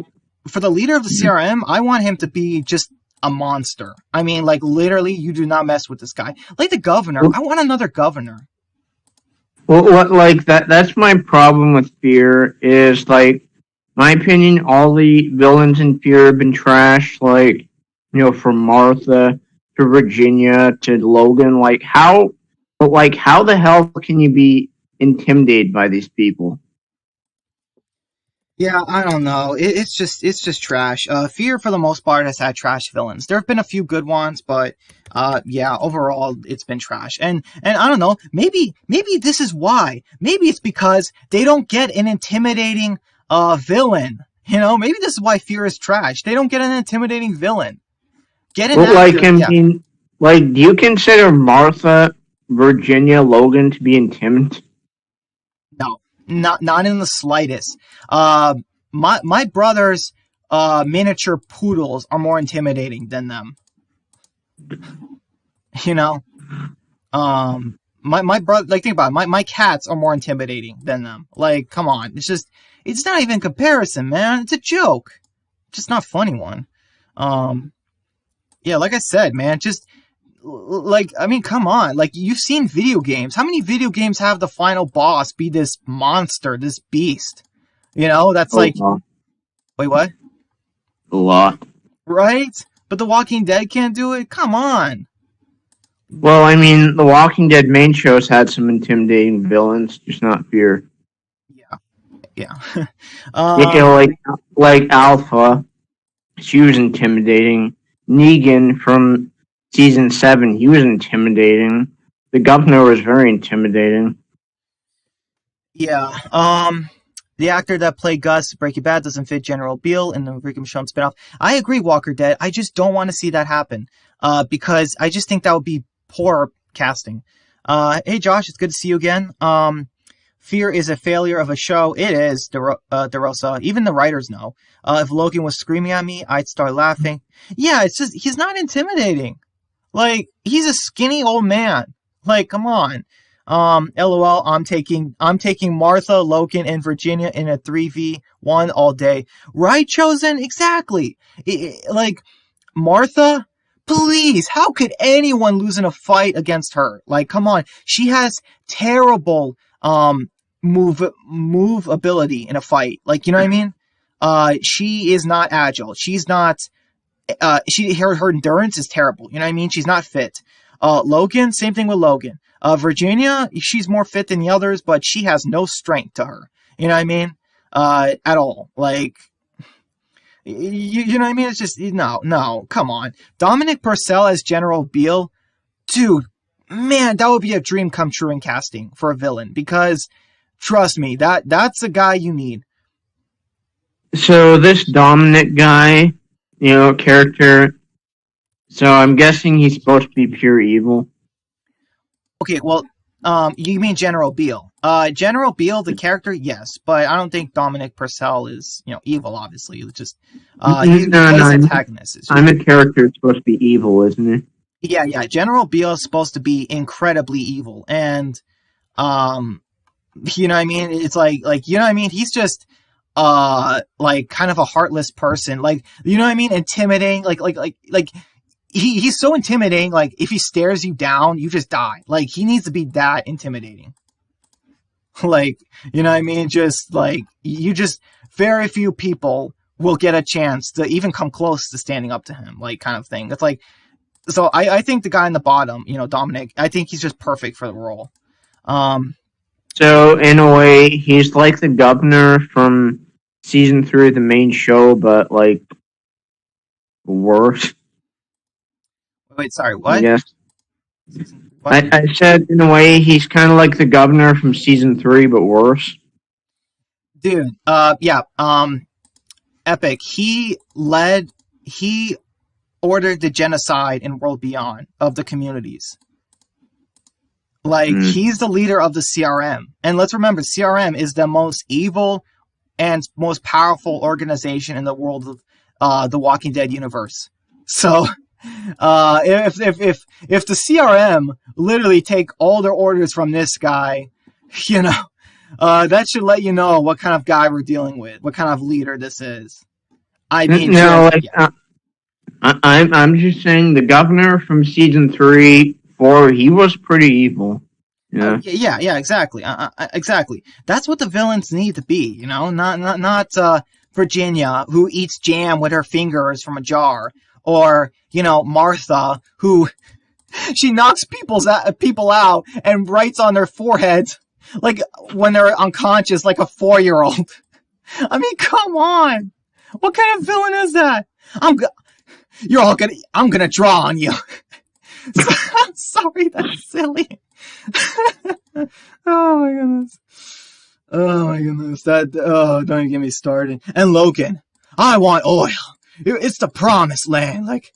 for the leader of the CRM. I want him to be just a monster. I mean, like literally, you do not mess with this guy. Like the governor, I want another governor. Well, like that's my problem with Fear is, like, my opinion, all the villains in Fear have been trash, like, from Martha to Virginia to Logan. How the hell can you be intimidated by these people? Yeah, I don't know. It's just trash. Fear for the most part has had trash villains. There have been a few good ones, but overall it's been trash. And I don't know. Maybe this is why. Maybe it's because they don't get an intimidating villain. Maybe this is why Fear is trash. They don't get an intimidating villain. Get an actor. Do you consider Martha, Virginia, Logan to be intimidating? No. Not in the slightest. My brother's miniature poodles are more intimidating than them. My brother, like, think about it. My cats are more intimidating than them. Like, come on, it's not even comparison, man. It's a joke, just not funny one. Like I said, man, just. Like, I mean, come on. Like, you've seen video games. How many video games have the final boss be this monster, this beast? That's like... Wait, what? a lot. right? But The Walking Dead can't do it? Come on. Well, I mean, the Walking Dead main shows had some intimidating villains, just not Fear. Yeah, yeah. Like Alpha, she was intimidating. Negan from season 7, he was intimidating. The governor was very intimidating. Yeah. The actor that played Gus Breaking Bad doesn't fit General Beale in the Rick and Michonne spinoff. I agree, Walker Dead. I just don't want to see that happen. Because I just think that would be poor casting. Hey Josh, it's good to see you again. Fear is a failure of a show. It is, DeRosa. Even the writers know. If Logan was screaming at me, I'd start laughing. Yeah, it's just, he's not intimidating. Like, he's a skinny old man. Like, come on. LOL, I'm taking Martha, Logan, and Virginia in a 3v1 all day. Right, Chosen? Exactly. Like, Martha, please, how could anyone lose in a fight against her? Like, come on. She has terrible, move ability in a fight. Like, you know what I mean? She is not agile. She's not, her endurance is terrible. You know what I mean? She's not fit. Logan, same thing with Logan. Virginia, she's more fit than the others, but she has no strength to her. You know what I mean? At all. Like, you know what I mean? It's just, no, come on. Dominic Purcell as General Beale, dude, man, that would be a dream come true in casting for a villain, because trust me, that's the guy you need. So this Dominic guy, character, so I'm guessing he's supposed to be pure evil. Okay, well, you mean General Beale. General Beale, the character, yes, but I don't think Dominic Purcell is, evil, obviously. It's just, he plays antagonists. I'm a character supposed to be evil, isn't he? Yeah, General Beale is supposed to be incredibly evil, and, you know what I mean? It's like, you know what I mean? He's just, like, kind of a heartless person, like, you know what I mean? Intimidating, like, he's so intimidating, like, if he stares you down, you just die. Like, he needs to be that intimidating. Like, you know what I mean? Just, like, very few people will get a chance to even come close to standing up to him, like, kind of thing. It's like, so I think the guy in the bottom, Dominic, I think he's just perfect for the role. So, in a way, he's like the governor from season 3 of the main show, but, like, worse. Wait, sorry, what? Yes. I said, in a way, he's kind of like the governor from season 3, but worse. Dude, yeah, Epic, he ordered the genocide in World Beyond of the communities. Like, he's the leader of the CRM. And let's remember, CRM is the most evil and most powerful organization in the world of the Walking Dead universe. So, if the CRM literally take all their orders from this guy, that should let you know what kind of guy we're dealing with, what kind of leader this is. I mean, I'm just saying the governor from season 3-4, he was pretty evil. Yeah, yeah, exactly, exactly. That's what the villains need to be, not Virginia, who eats jam with her fingers from a jar, or Martha, who she knocks people out and writes on their foreheads like when they're unconscious, like a 4-year-old. I mean, come on, what kind of villain is that? I'm gonna draw on you. I'm sorry, that's silly. Oh my goodness. Don't even get me started. And Logan, I want oil. It's the promised land. Like,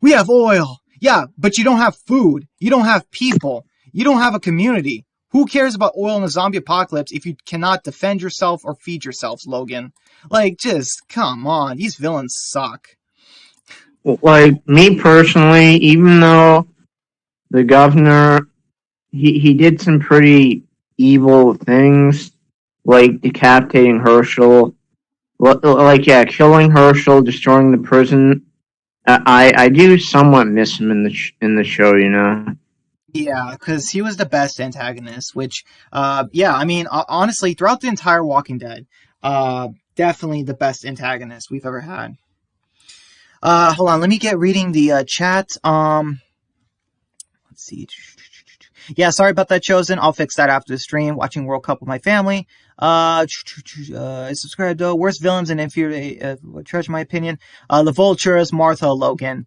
we have oil. Yeah, but you don't have food. You don't have people. You don't have a community. Who cares about oil in a zombie apocalypse if you cannot defend yourself or feed yourselves, Logan? Like, just, come on. These villains suck. Like, me personally, even though the governor, he did some pretty evil things, like decapitating Herschel, killing Herschel, destroying the prison. I do somewhat miss him in the show, Yeah, because he was the best antagonist, which, I mean, honestly, throughout the entire Walking Dead, definitely the best antagonist we've ever had. Hold on, let me get reading the chat. Let's see. Yeah, sorry about that, Chosen. I'll fix that after the stream. Watching World Cup with my family. I subscribed though. Worst villains and inferior trash, in my opinion. The Vultures, Martha, Logan.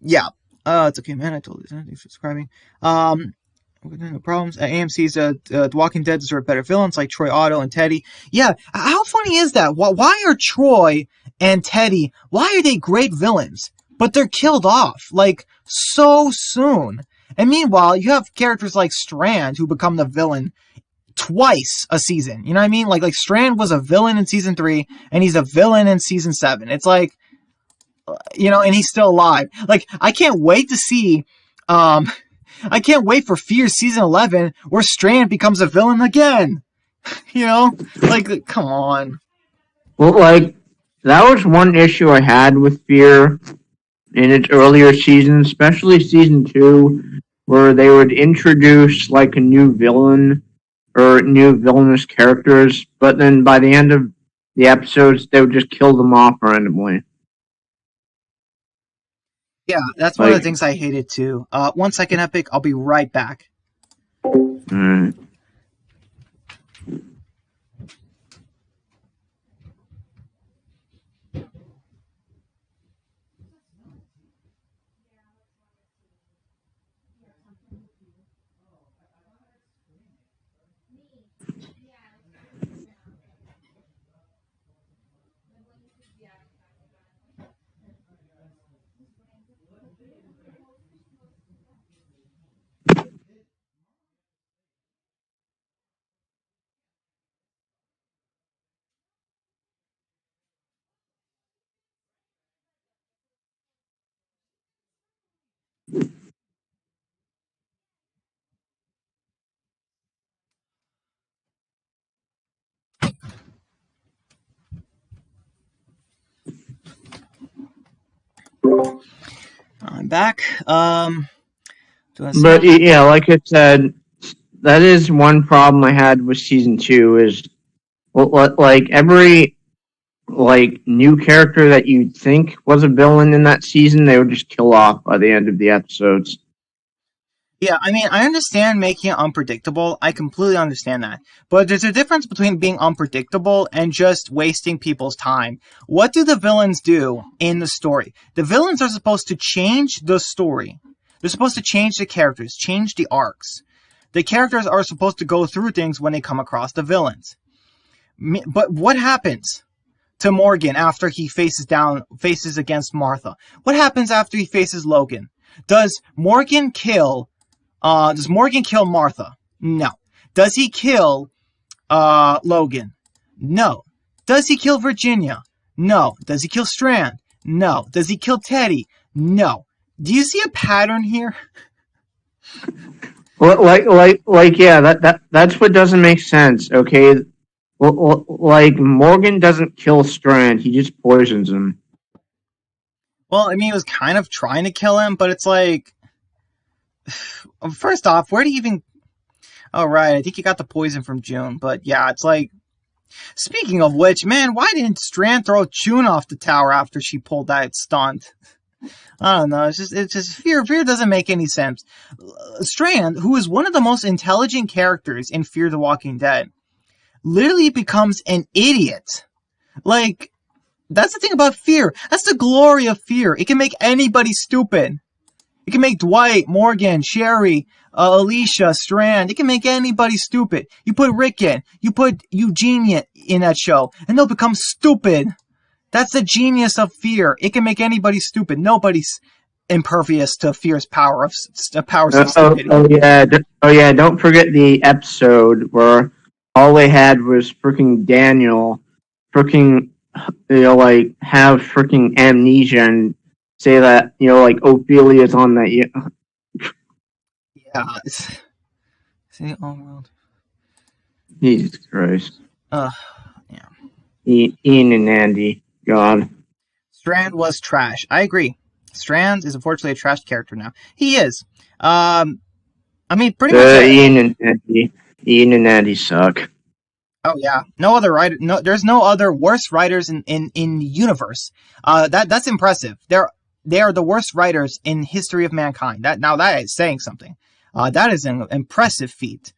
Yeah. It's okay, man. I told you. Thanks for subscribing. No problems. AMC's The Walking Dead deserve better villains like Troy, Otto, and Teddy. Yeah, how funny is that? Why are Troy and Teddy? Why are they great villains, but they're killed off like so soon? And meanwhile, you have characters like Strand who become the villain twice a season. You know what I mean? Like Strand was a villain in season 3, and he's a villain in season 7. It's like, and he's still alive. Like, I can't wait to see. I can't wait for Fear season 11 where Strand becomes a villain again. Like, come on. Well, like, that was one issue I had with Fear in its earlier seasons, especially season 2, where they would introduce, like, a new villain or new villainous characters, but then by the end of the episodes, they would just kill them off randomly. Yeah, that's one of the things I hated too. 1 second, Epic. I'll be right back. I'm back. But yeah, like I said, that is one problem I had with season 2 is like every new character that you'd think was a villain in that season, they would just kill off by the end of the episodes. Yeah, I mean, I understand making it unpredictable. I completely understand that. But there's a difference between being unpredictable and just wasting people's time. What do the villains do in the story? The villains are supposed to change the story. They're supposed to change the characters, change the arcs. The characters are supposed to go through things when they come across the villains. But what happens to Morgan after he faces against Martha? What happens after he faces Logan? Does Morgan kill Martha? No. Does he kill Logan? No. Does he kill Virginia? No. Does he kill Strand? No. Does he kill Teddy? No. Do you see a pattern here? Yeah, that's what doesn't make sense. Okay, like Morgan doesn't kill Strand; he just poisons him. Well, I mean, he was kind of trying to kill him, but it's like, first off, where do you even? Oh, right, I think he got the poison from June, but yeah, it's like. Speaking of which, man, why didn't Strand throw June off the tower after she pulled that stunt? I don't know. It's just Fear. Fear doesn't make any sense. Strand, who is one of the most intelligent characters in Fear the Walking Dead, literally becomes an idiot. Like, that's the thing about Fear. That's the glory of Fear. It can make anybody stupid. It can make Dwight, Morgan, Sherry, Alicia, Strand. It can make anybody stupid. You put Rick in. You put Eugene in that show, and they'll become stupid. That's the genius of Fear. It can make anybody stupid. Nobody's impervious to Fear's power of stupidity. Oh yeah! Don't forget the episode where all they had was freaking Daniel, freaking have freaking amnesia and say that Ophelia's on that. Yeah. See, all world. Jesus Christ. Yeah. Ian and Andy. God. Strand was trash. I agree. Strand is unfortunately a trash character now. He is. I mean, pretty much. Ian and Andy suck. Oh yeah, no other writer. No, there's no other worse writers in the universe. That's impressive. They are the worst writers in history of mankind. That is saying something. That is an impressive feat.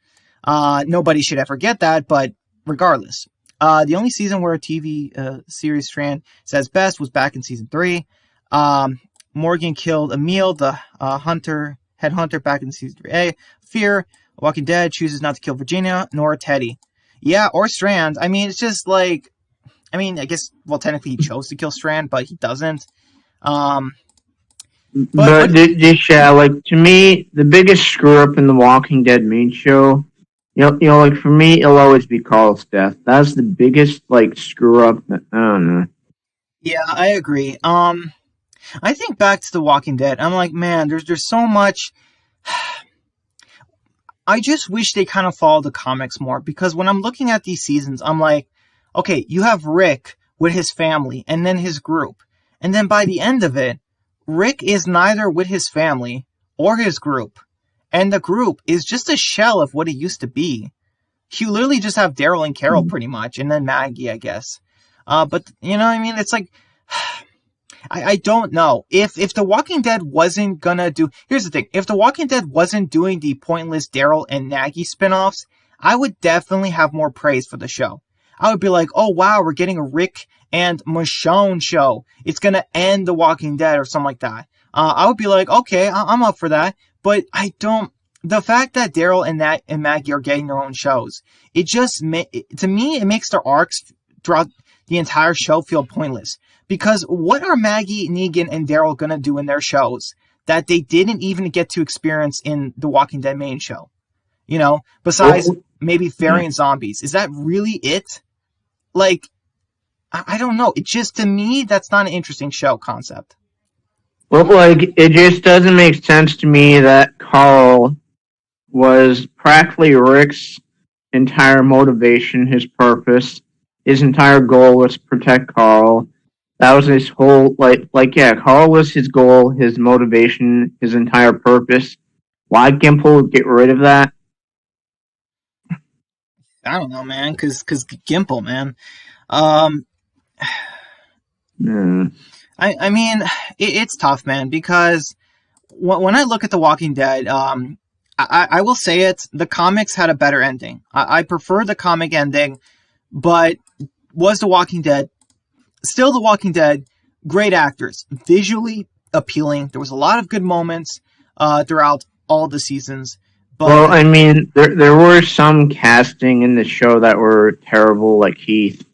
Nobody should ever get that, but regardless, the only season where a TV series strand says best was back in season 3. Morgan killed Emil, the headhunter, back in season 3A. Fear, Walking Dead chooses not to kill Virginia nor Teddy. Yeah, or Strand. I mean, it's just like, I mean, I guess, well, technically he chose to kill Strand, but he doesn't. Um, but But this, yeah, like to me, the biggest screw up in the Walking Dead main show, like for me, it'll always be Carl's death. That's the biggest like screw up. I don't know. yeah, I agree. I think back to The Walking Dead. I'm like, man, there's so much. I just wish they kind of followed the comics more because when I'm looking at these seasons, I'm like, okay, you have Rick with his family and then his group. And then by the end of it, Rick is neither with his family or his group. And the group is just a shell of what it used to be. You literally just have Daryl and Carol pretty much, and then Maggie, I guess. But you know what I mean? It's like, I don't know. If The Walking Dead wasn't gonna do... Here's the thing. If The Walking Dead wasn't doing the pointless Daryl and Maggie spinoffs, I would definitely have more praise for the show. I would be like, oh wow, we're getting a Rick and Michonne show. It's gonna end The Walking Dead or something like that. I would be like, okay, I'm up for that. But I don't... The fact that Daryl and Maggie are getting their own shows, it just... To me, it makes their arcs throughout the entire show feel pointless. Because what are Maggie, Negan, and Daryl gonna do in their shows that they didn't even get to experience in the Walking Dead main show? You know, besides maybe ferrying zombies. Is that really it? Like, I don't know. It just, to me, that's not an interesting show concept. Well, like it just doesn't make sense to me that Carl was practically Rick's entire motivation, his purpose, his entire goal was to protect Carl. That was his whole like yeah, Carl was his goal, his motivation, his entire purpose. Why Gimple get rid of that? I don't know, man. Cause Gimple, man. Um, Mm. I mean, it's tough, man, because when I look at The Walking Dead, I will say it, the comics had a better ending. I prefer the comic ending, but was The Walking Dead still The Walking Dead? Great actors, visually appealing. There was a lot of good moments throughout all the seasons. Well, But I mean, there were some casting in the show that were terrible, like Heath.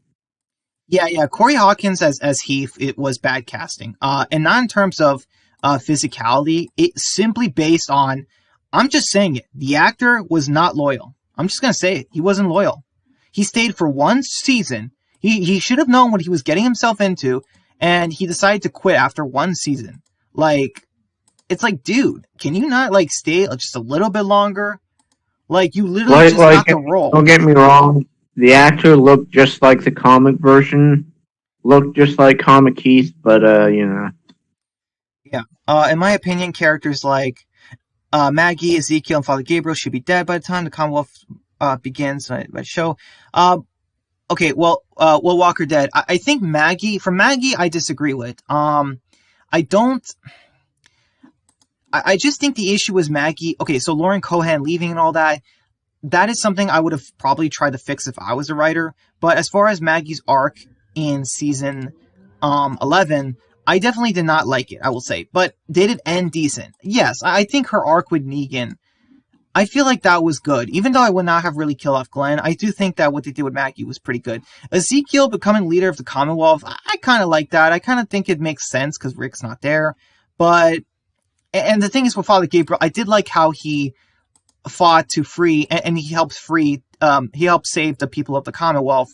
yeah, Corey Hawkins as Heath, it was bad casting. And not in terms of physicality. It's simply based on, I'm just saying it, the actor was not loyal. I'm just gonna say it. He wasn't loyal. He stayed for one season. He should have known what he was getting himself into, and he decided to quit after one season. Like, it's like, dude, can you not like stay just a little bit longer? Like, you literally just Like, got the role. don't get me wrong, the actor looked just like the comic version, looked just like comic Heath, but you know. Yeah. In my opinion, characters like Maggie, Ezekiel, and Father Gabriel should be dead by the time the Commonwealth begins by the show. Okay, well, Walker Dead. I think Maggie. For Maggie, I disagree with. I don't. I just think the issue was Maggie. Okay, so Lauren Cohan leaving and all that. That is something I would have probably tried to fix if I was a writer. But as far as Maggie's arc in season 11, I definitely did not like it, I will say. But did it end decent? Yes, I think her arc with Negan, I feel like that was good. Even though I would not have really killed off Glenn, I do think that what they did with Maggie was pretty good. Ezekiel becoming leader of the Commonwealth, I kind of like that. I kind of think it makes sense because Rick's not there. But, and the thing is with Father Gabriel, I did like how he fought to free, and he helped free, he helped save the people of the Commonwealth.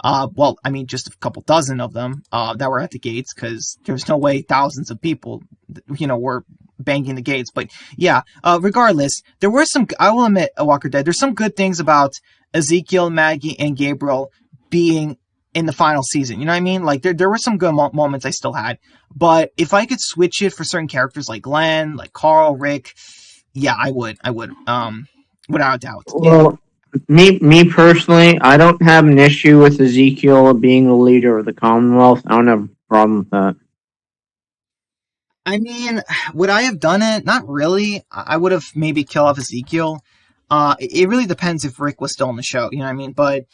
Well, I mean, just a couple dozen of them that were at the gates, because there's no way thousands of people, were banging the gates. But yeah, regardless, there were some, I will admit, Walker Dead, there's some good things about Ezekiel, Maggie, and Gabriel being in the final season. You know what I mean? Like, there were some good moments I still had. But if I could switch it for certain characters like Glenn, like Carl, Rick, yeah, I would. Without a doubt. Well, me personally, I don't have an issue with Ezekiel being the leader of the Commonwealth. I don't have a problem with that. I mean, would I have done it? Not really. I would have maybe killed off Ezekiel. It really depends if Rick was still in the show, you know what I mean? But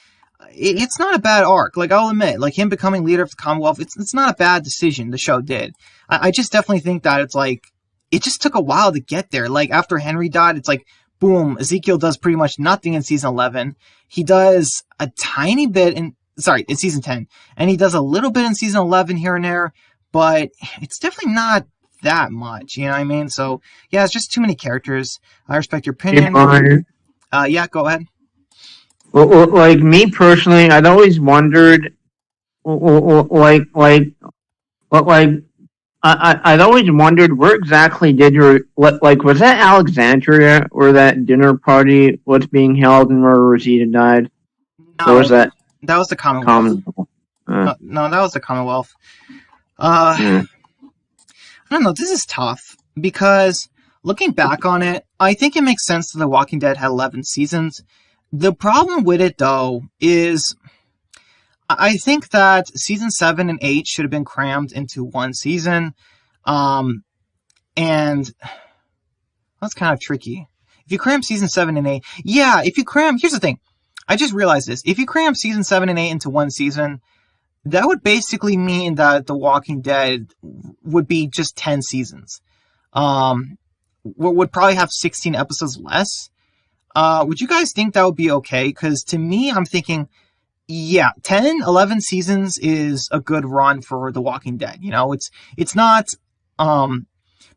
it's not a bad arc. Like, I'll admit, like, him becoming leader of the Commonwealth, it's not a bad decision the show did. I just definitely think that it's like, it just took a while to get there. Like, after Henry died, it's like, boom, Ezekiel does pretty much nothing in season 11. He does a tiny bit in season 10. And he does a little bit in season 11 here and there, but it's definitely not that much, you know what I mean? So, yeah, it's just too many characters. I respect your Hey, opinion. Brian. Yeah, go ahead. Well, like me personally, I'd always wondered, like I'd always wondered where exactly did your like was that Alexandria where that dinner party was being held and where Rosita died, or was No, that that was the Commonwealth. Commonwealth? No, that was the Commonwealth. Uh, Yeah. I don't know. This is tough because looking back on it, I think it makes sense that The Walking Dead had 11 seasons. The problem with it, though, is I think that season 7 and 8 should have been crammed into one season. Um, and that's kind of tricky. If you cram season 7 and 8, yeah, if you cram, here's the thing. I just realized this. If you cram season 7 and 8 into one season, that would basically mean that The Walking Dead would be just 10 seasons. Would probably have 16 episodes less. Would you guys think that would be okay? Because to me, I'm thinking, yeah, 10, 11 seasons is a good run for The Walking Dead. You know, it's not,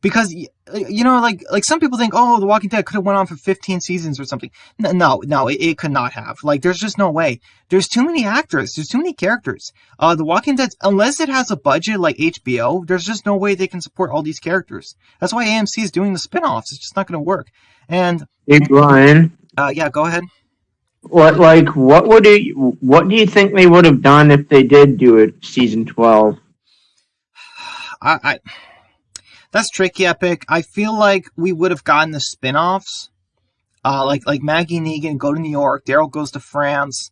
because, you know, like some people think, oh, The Walking Dead could have went on for 15 seasons or something. No, it could not have. Like, there's just no way. There's too many actors. There's too many characters. The Walking Dead, unless it has a budget like HBO, there's just no way they can support all these characters. That's why AMC is doing the spin-offs. It's just not going to work. And, Hey Brian, yeah, go ahead. what do you think they would have done if they did do it season 12? I That's tricky, Epic. I feel like we would have gotten the spin-offs. Like Maggie and Negan go to New York, Daryl goes to France,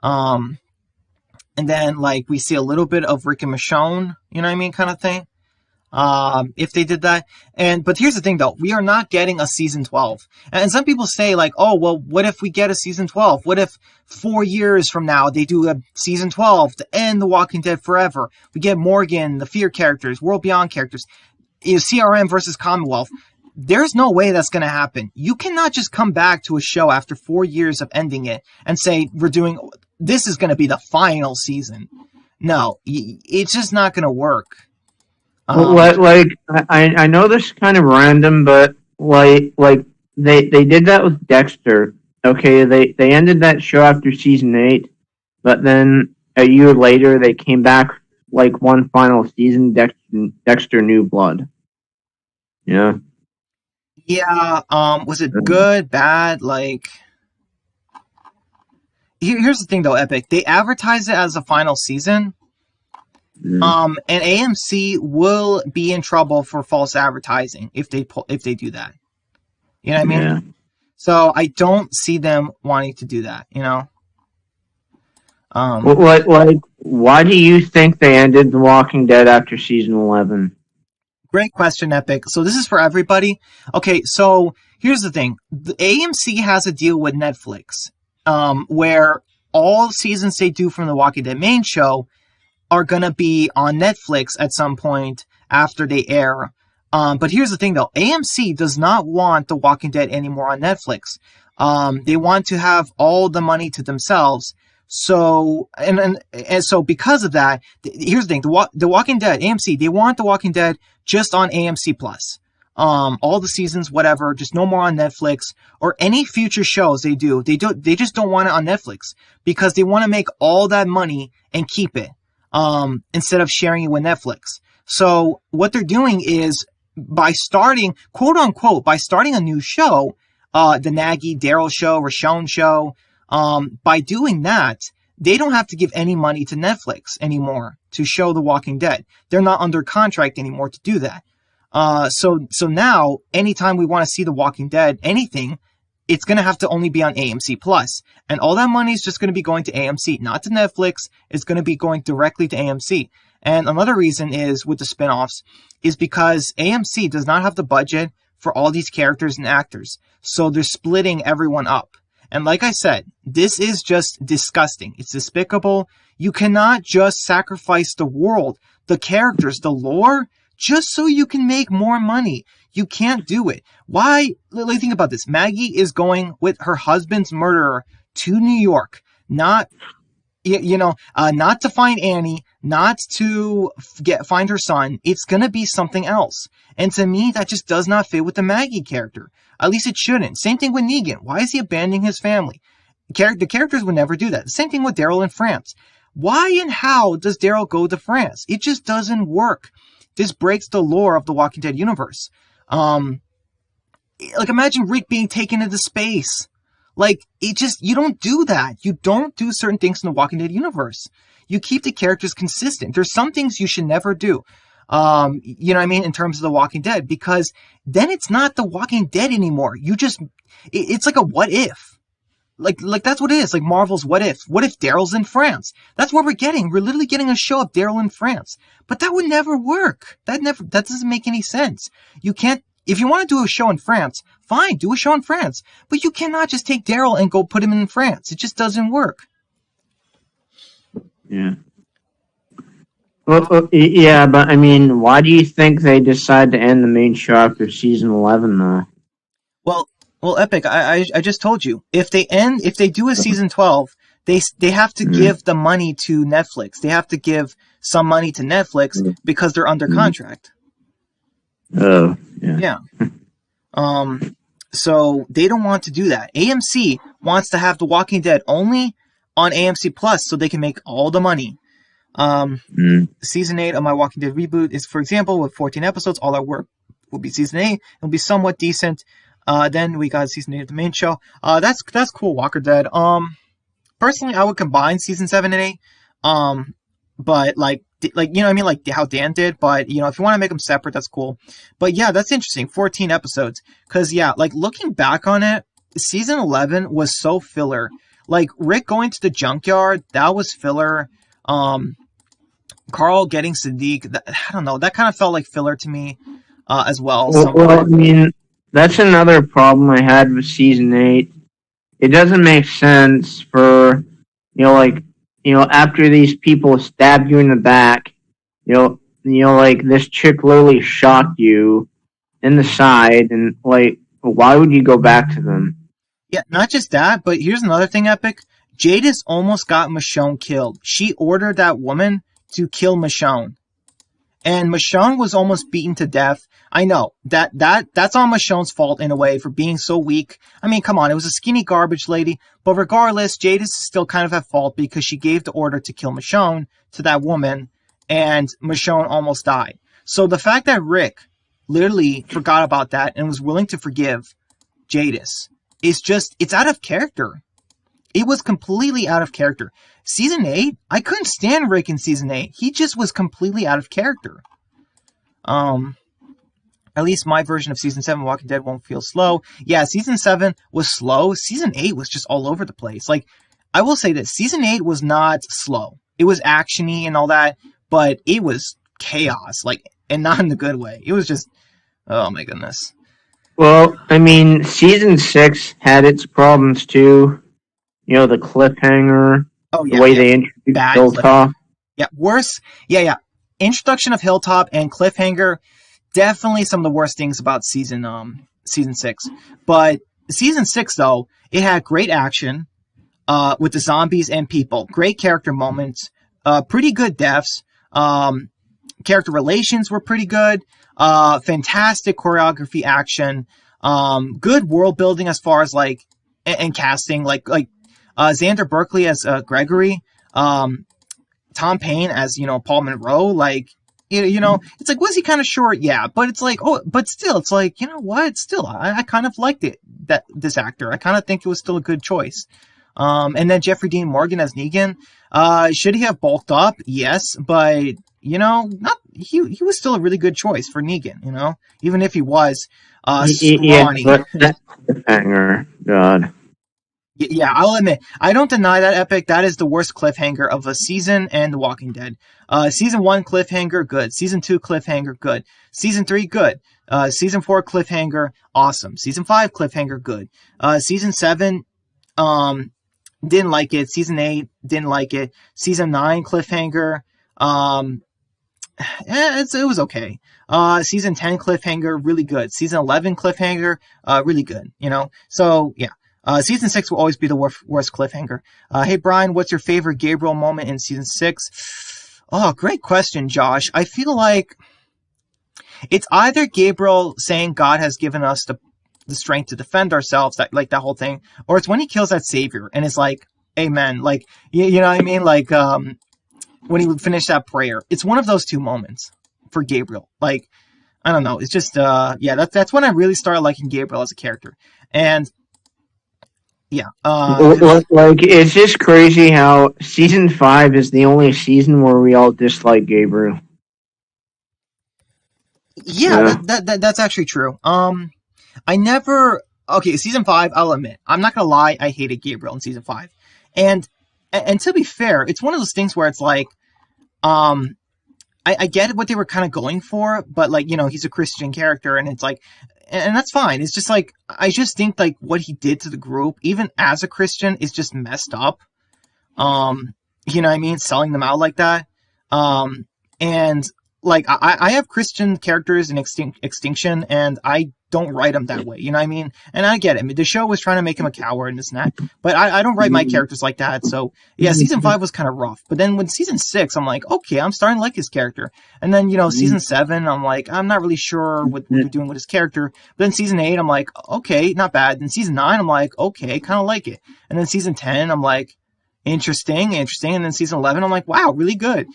and then like we see a little bit of Rick and Michonne, you know what I mean, kind of thing. If they did that, but here's the thing though, we are not getting a season 12, and some people say like, oh well, what if we get a season 12? What if 4 years from now they do a season 12 to end The Walking Dead forever? We get Morgan, the Fear characters, World Beyond characters, CRM versus Commonwealth. There's no way that's going to happen. You cannot just come back to a show after 4 years of ending it and say, this is going to be the final season. No, it's just not going to work. I know this is kind of random, but they did that with Dexter. Okay, they ended that show after season 8, but then a year later they came back like one final season, Dexter New Blood. Yeah. Yeah, was it good, bad? Like, here's the thing though, Epic. They advertise it as a final season. And AMC will be in trouble for false advertising if they do that. You know what I mean? Yeah. So I don't see them wanting to do that. You know. Why do you think they ended The Walking Dead after season 11? Great question, Epic. So this is for everybody. Okay, so here's the thing. The AMC has a deal with Netflix, where all seasons they do from the Walking Dead main show are going to be on Netflix at some point after they air. But here's the thing, though. AMC does not want The Walking Dead anymore on Netflix. They want to have all the money to themselves. So, and so because of that, here's the thing. The Walking Dead, AMC, they want The Walking Dead just on AMC Plus. All the seasons, whatever, just no more on Netflix or any future shows they do. They just don't want it on Netflix because they want to make all that money and keep it. Instead of sharing it with Netflix. So what they're doing is by starting, quote unquote, by starting a new show, the Nagy, Daryl show, Rashon show, by doing that, they don't have to give any money to Netflix anymore to show The Walking Dead. They're not under contract anymore to do that. So now, anytime we want to see The Walking Dead, anything, it's going to have to only be on AMC Plus. And all that money is just going to be going to AMC, not to Netflix. It's going to be going directly to AMC. And another reason is with the spin-offs is because AMC does not have the budget for all these characters and actors. So they're splitting everyone up. And like I said, this is just disgusting. It's despicable. You cannot just sacrifice the world, the characters, the lore, just so you can make more money. You can't do it. Why? Think about this. Maggie is going with her husband's murderer to New York, not to find Annie, not to find her son. It's going to be something else. And to me, that just does not fit with the Maggie character. At least it shouldn't. Same thing with Negan. Why is he abandoning his family? The characters would never do that. The same thing with Daryl in France. Why and how does Daryl go to France? It just doesn't work. This breaks the lore of the Walking Dead universe. Imagine Rick being taken into space. You don't do that. You don't do certain things in the Walking Dead universe. You keep the characters consistent. There's some things you should never do. You know what I mean? In terms of the Walking Dead, because then it's not the Walking Dead anymore. It's like a what if. Like that's what it is. Like Marvel's What If. What if Daryl's in France? That's what we're getting. We're literally getting a show of Daryl in France. But that would never work. That doesn't make any sense. You can't, if you want to do a show in France, fine, do a show in France. But you cannot just take Daryl and go put him in France. It just doesn't work. Yeah. Well, yeah, but I mean, why do you think they decide to end the main show after season 11, though? Well, Epic, I just told you, if they do a season 12, they have to give the money to Netflix. They have to give some money to Netflix because they're under contract. Oh, yeah. Yeah. So they don't want to do that. AMC wants to have The Walking Dead only on AMC Plus so they can make all the money. Season 8 of My Walking Dead reboot is, for example, with 14 episodes, all our work will be season 8. It'll be somewhat decent. Then we got season 8 of the main show. That's cool, Walker Dead. Personally, I would combine season 7 and 8. But you know what I mean? Like how Dan did. But, if you want to make them separate, that's cool. But yeah, that's interesting. 14 episodes. Cause yeah, looking back on it, season 11 was so filler. Like Rick going to the junkyard, that was filler. Carl getting Sadiq, I don't know, that kind of felt like filler to me, as well. Well, I mean, that's another problem I had with season 8. It doesn't make sense for, after these people stab you in the back, this chick literally shot you in the side, and, why would you go back to them? Yeah, not just that, but here's another thing, Epic. Jadis almost got Michonne killed. She ordered that woman to kill Michonne. And Michonne was almost beaten to death. I know, that's on Michonne's fault in a way for being so weak. I mean, come on, it was a skinny garbage lady. But regardless, Jadis is still kind of at fault because she gave the order to kill Michonne to that woman, and Michonne almost died. So the fact that Rick literally forgot about that and was willing to forgive Jadis is just, it's out of character. It was completely out of character. Season 8, I couldn't stand Rick in Season 8. He just was completely out of character. At least my version of Season 7 Walking Dead won't feel slow. Yeah, Season 7 was slow. Season 8 was just all over the place. I will say this. Season 8 was not slow. It was action-y and all that, but it was chaos. And not in the good way. It was just, oh my goodness. Well, I mean, Season 6 had its problems too. The cliffhanger. Oh, yeah, the way they introduced Hilltop. Yeah, worse. Yeah. Introduction of Hilltop and cliffhanger, definitely some of the worst things about season 6. But season 6, though, it had great action with the zombies and people. Great character moments. Pretty good deaths. Character relations were pretty good. Fantastic choreography, action. Good world building as far as and casting. Xander Berkeley as Gregory, Tom Payne as Paul Monroe. It's was he kind of short? Yeah, but it's but still, it's what? Still, I kind of liked it, this actor. I kind of think it was still a good choice. And then Jeffrey Dean Morgan as Negan. Should he have bulked up? Yes, but not he was still a really good choice for Negan. Even if he was scrawny. Yeah, but that cliffhanger, God. Yeah, I'll admit, I don't deny that, Epic. That is the worst cliffhanger of a season and The Walking Dead. Season 1 cliffhanger, good. Season 2 cliffhanger, good. Season 3, good. Season 4 cliffhanger, awesome. Season 5 cliffhanger, good. Season 7, didn't like it. Season 8, didn't like it. Season 9 cliffhanger, it was okay. Season 10 cliffhanger, really good. Season 11 cliffhanger, really good. So yeah. Season 6 will always be the worst cliffhanger. Hey Brian, what's your favorite Gabriel moment in season 6? Oh, great question, Josh. I feel like it's either Gabriel saying God has given us the strength to defend ourselves, that whole thing, or it's when he kills that savior and it's like, amen. Like, you know what I mean? Like, when he would finish that prayer. It's one of those two moments for Gabriel. Like, I don't know. It's just, that's when I really started liking Gabriel as a character. And, yeah. Like, it's just crazy how season 5 is the only season where we all dislike Gabriel. Yeah, that's actually true. Season 5, I'll admit, I'm not gonna lie, I hated Gabriel in season 5. And to be fair, it's one of those things where it's like, I get what they were kind of going for, but like, he's a Christian character and it's like, and that's fine. It's just like, I just think like what he did to the group, even as a Christian, is just messed up. You know what I mean? Selling them out like that. And like, I have Christian characters in Extinction and I don't write them that way. You know what I mean? And I get it. I mean, the show was trying to make him a coward and this and that, but I don't write my characters like that. So yeah, season 5 was kind of rough, but then when season 6, I'm like, okay, I'm starting to like his character. And then, season 7, I'm like, I'm not really sure what they're doing with his character. But then season 8, I'm like, okay, not bad. Then season 9, I'm like, okay, kind of like it. And then season 10, I'm like, interesting. And then season 11, I'm like, wow, really good.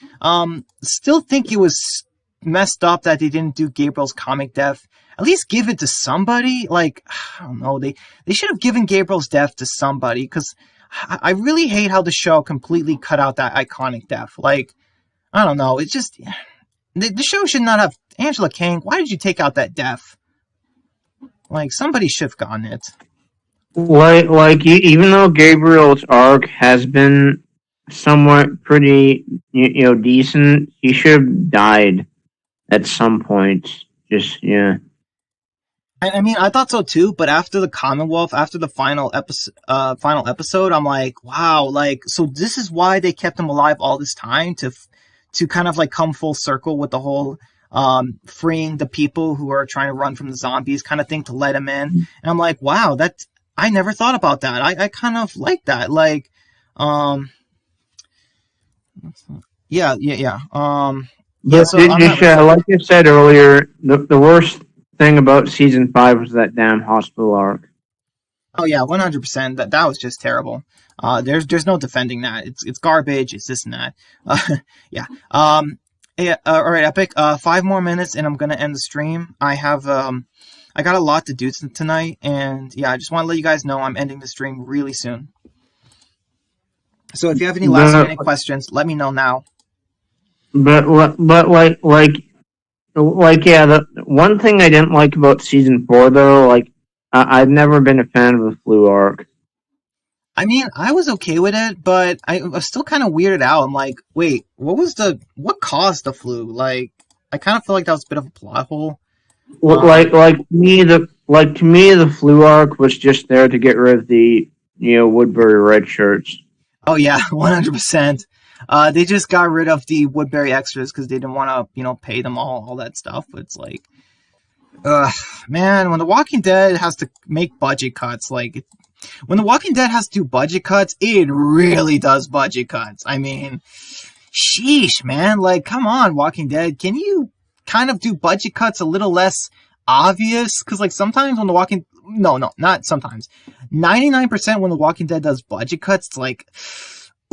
Still think it was messed up that they didn't do Gabriel's comic death. At least give it to somebody. Like, I don't know, they should have given Gabriel's death to somebody, because I really hate how the show completely cut out that iconic death. Like, I don't know, it's just, the show should not have, Angela Kang, why did you take out that death? Like, somebody should have gotten it. Like even though Gabriel's arc has been somewhat pretty, decent, he should have died at some point. Just, yeah. I mean, I thought so too, but after the Commonwealth, after the final episode, I'm like, wow, like, so this is why they kept him alive all this time, to kind of like come full circle with the whole freeing the people who are trying to run from the zombies kind of thing, to let him in. And I'm like, wow, I never thought about that. I kind of like that. Like, yeah. So like I said earlier, the worst thing about season 5 was that damn hospital arc. Oh yeah, 100%. That was just terrible. There's no defending that. It's garbage. It's this and that. Yeah. Yeah. All right, Epic. 5 more minutes, and I'm gonna end the stream. I got a lot to do tonight, and yeah, I just want to let you guys know I'm ending the stream really soon. So if you have any last minute questions, let me know now. But yeah, the one thing I didn't like about season 4 though, like, I've never been a fan of the flu arc. I mean, I was okay with it, but I was still kind of weirded out. I'm like, wait, what caused the flu? Like, I kind of feel like that was a bit of a plot hole. To me, the flu arc was just there to get rid of the, Woodbury red shirts. Oh yeah, 100%. They just got rid of the Woodbury extras because they didn't want to, pay them all that stuff. But it's like, man, when The Walking Dead has to make budget cuts, like, when The Walking Dead has to do budget cuts, it really does budget cuts. I mean, sheesh, man. Like, come on, Walking Dead. Can you kind of do budget cuts a little less obvious? Because, like, sometimes when not sometimes. 99% when The Walking Dead does budget cuts, it's like,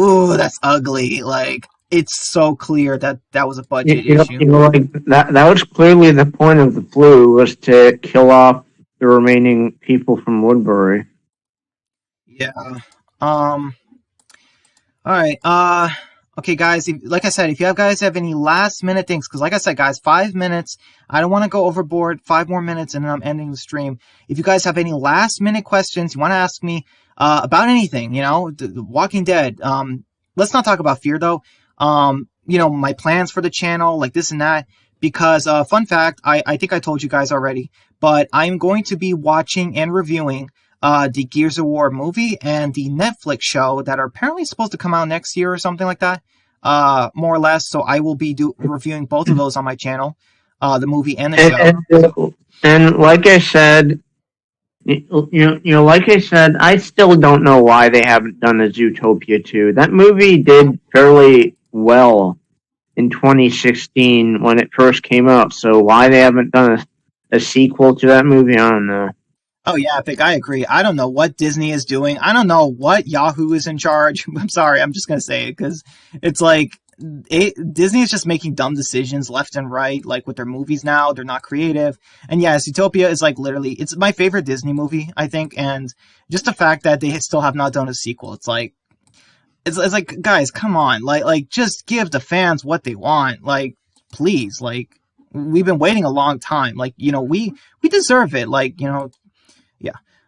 ooh, that's ugly. Like, it's so clear that was a budget issue. Like, that was clearly the point of the flu, was to kill off the remaining people from Woodbury. Yeah. All right. Okay, guys, like I said, if you guys have any last minute things, because like I said, guys, 5 minutes. I don't want to go overboard. 5 more minutes, and then I'm ending the stream. If you guys have any last minute questions you want to ask me about anything, the Walking Dead. Let's not talk about fear though. My plans for the channel, like this and that. Because fun fact, I think I told you guys already, but I'm going to be watching and reviewing the Gears of War movie and the Netflix show that are apparently supposed to come out next year or something like that, more or less. So I will be reviewing both of those on my channel, the movie and the show. And like I said, like I said, I still don't know why they haven't done a Zootopia 2. That movie did fairly well in 2016 when it first came out. So why they haven't done a sequel to that movie, I don't know. Oh yeah, Epic, I agree. I don't know what Disney is doing. I don't know what Yahoo is in charge. I'm sorry, I'm just gonna say it because it's like Disney is just making dumb decisions left and right, like with their movies now. They're not creative. And yeah, Zootopia is like literally, it's my favorite Disney movie, I think. And just the fact that they still have not done a sequel, it's like, guys, come on, like just give the fans what they want, like please, like we've been waiting a long time, like we deserve it, like yeah.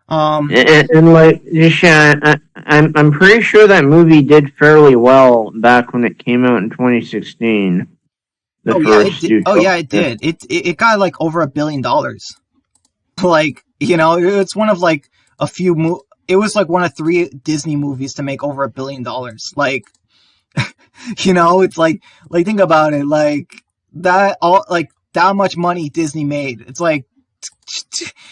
And like, yeah, I'm pretty sure that movie did fairly well back when it came out in 2016. Oh yeah, it did. It got like over $1 billion. Like it's one of like a few. It was like one of 3 Disney movies to make over $1 billion. Like, it's like think about it, like that all like that much money Disney made. It's like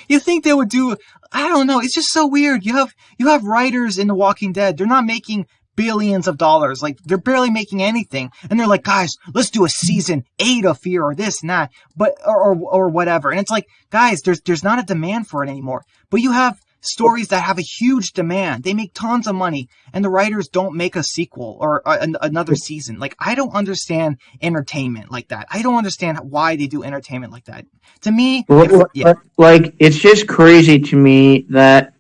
you think they would do. I don't know. It's just so weird. You have writers in The Walking Dead. They're not making billions of dollars. Like they're barely making anything, and they're like, guys, let's do a season 8 of Fear or this and that, but or whatever. And it's like, guys, there's not a demand for it anymore. But you have stories that have a huge demand. They make tons of money, and the writers don't make a sequel or another season. Like I don't understand entertainment like that. I don't understand why they do entertainment like that. To me, like it's just crazy to me that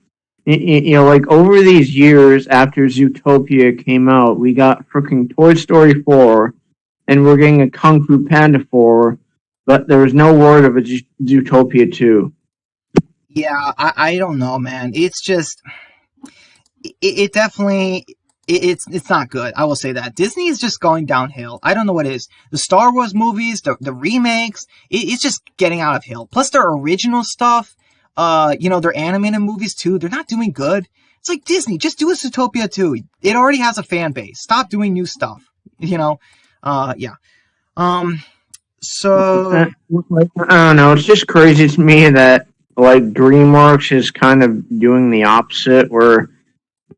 like over these years after Zootopia came out, we got freaking Toy Story 4, and we're getting a Kung Fu Panda 4, but there was no word of a Zootopia 2. Yeah, I don't know, man. It's just it definitely it's not good. I will say that Disney is just going downhill. I don't know what it is. The Star Wars movies, the remakes, it's just getting out of hill. Plus their original stuff, their animated movies too. They're not doing good. It's like Disney, just do a Zootopia 2. It already has a fan base. Stop doing new stuff. Yeah. So I don't know. It's just crazy to me that like DreamWorks is kind of doing the opposite, where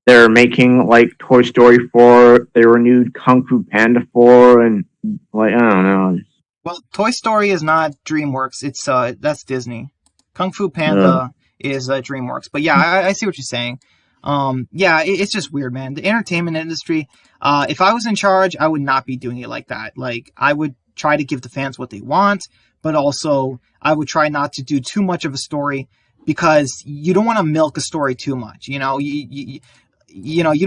they're making like Toy Story 4, they renewed Kung Fu Panda 4, and like I don't know. Well, Toy Story is not DreamWorks. It's that's Disney. Kung Fu Panda is DreamWorks. But yeah, I see what you're saying. Yeah, it's just weird, man. The entertainment industry. If I was in charge, I would not be doing it like that. Like I would try to give the fans what they want, but also I would try not to do too much of a story, because you don't want to milk a story too much. You don't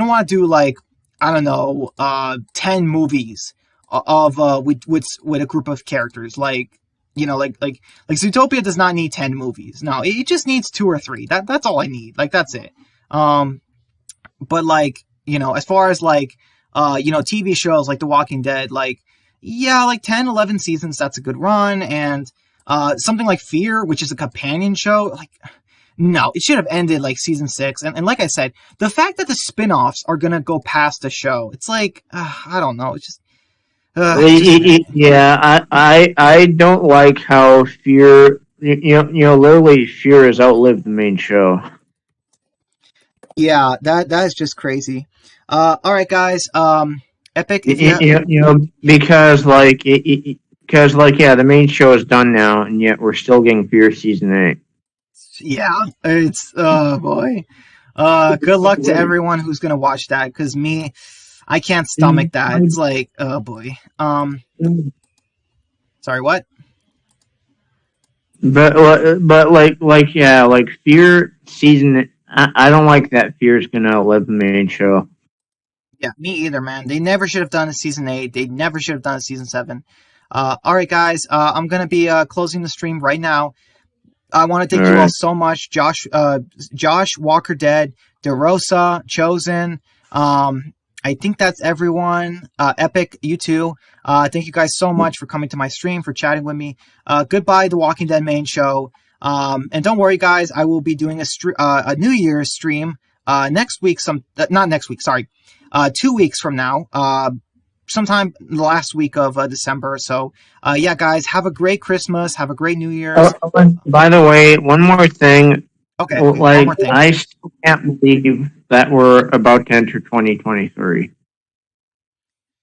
want to do like, I don't know, 10 movies of with a group of characters. Like Zootopia does not need 10 movies. No, it just needs 2 or 3. That's all I need. Like that's it. But like, as far as like TV shows like The Walking Dead, like yeah, like 10, 11 seasons, that's a good run. And something like Fear, which is a companion show, like no, it should have ended like season 6. And like I said, the fact that the spin-offs are gonna go past the show, it's like I don't know, it's just yeah, I don't like how Fear, literally Fear has outlived the main show. Yeah, that is just crazy. All right, guys. Epic. Because yeah, the main show is done now, and yet we're still getting Fear season 8. Yeah, it's oh boy. Good luck to everyone who's gonna watch that, because I can't stomach that. It's like, oh boy. Sorry, what? But like Fear season. I don't like that Fear's gonna outlive the main show. Yeah, me either, man. They never should have done a season 8. They never should have done a season 7. All right, guys. I'm gonna be closing the stream right now. I want to All thank you all right. so much, Josh, Walker Dead, DeRosa, Chosen. Um, I think that's everyone. Epic, you too. Thank you guys so much for coming to my stream, for chatting with me. Goodbye, The Walking Dead main show. And don't worry, guys. I will be doing a New Year's stream next week. Not next week. Sorry, 2 weeks from now. Sometime the last week of December. So, yeah, guys, have a great Christmas. Have a great New Year's. By the way, one more thing. Okay, one Like, more thing. I still can't believe that we're about to enter 2023.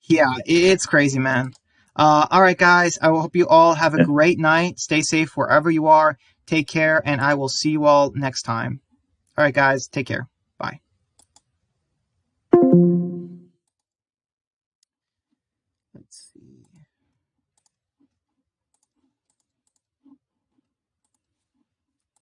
Yeah, it's crazy, man. All right, guys. I hope you all have a great night. Stay safe wherever you are. Take care, and I will see you all next time. All right, guys. Take care.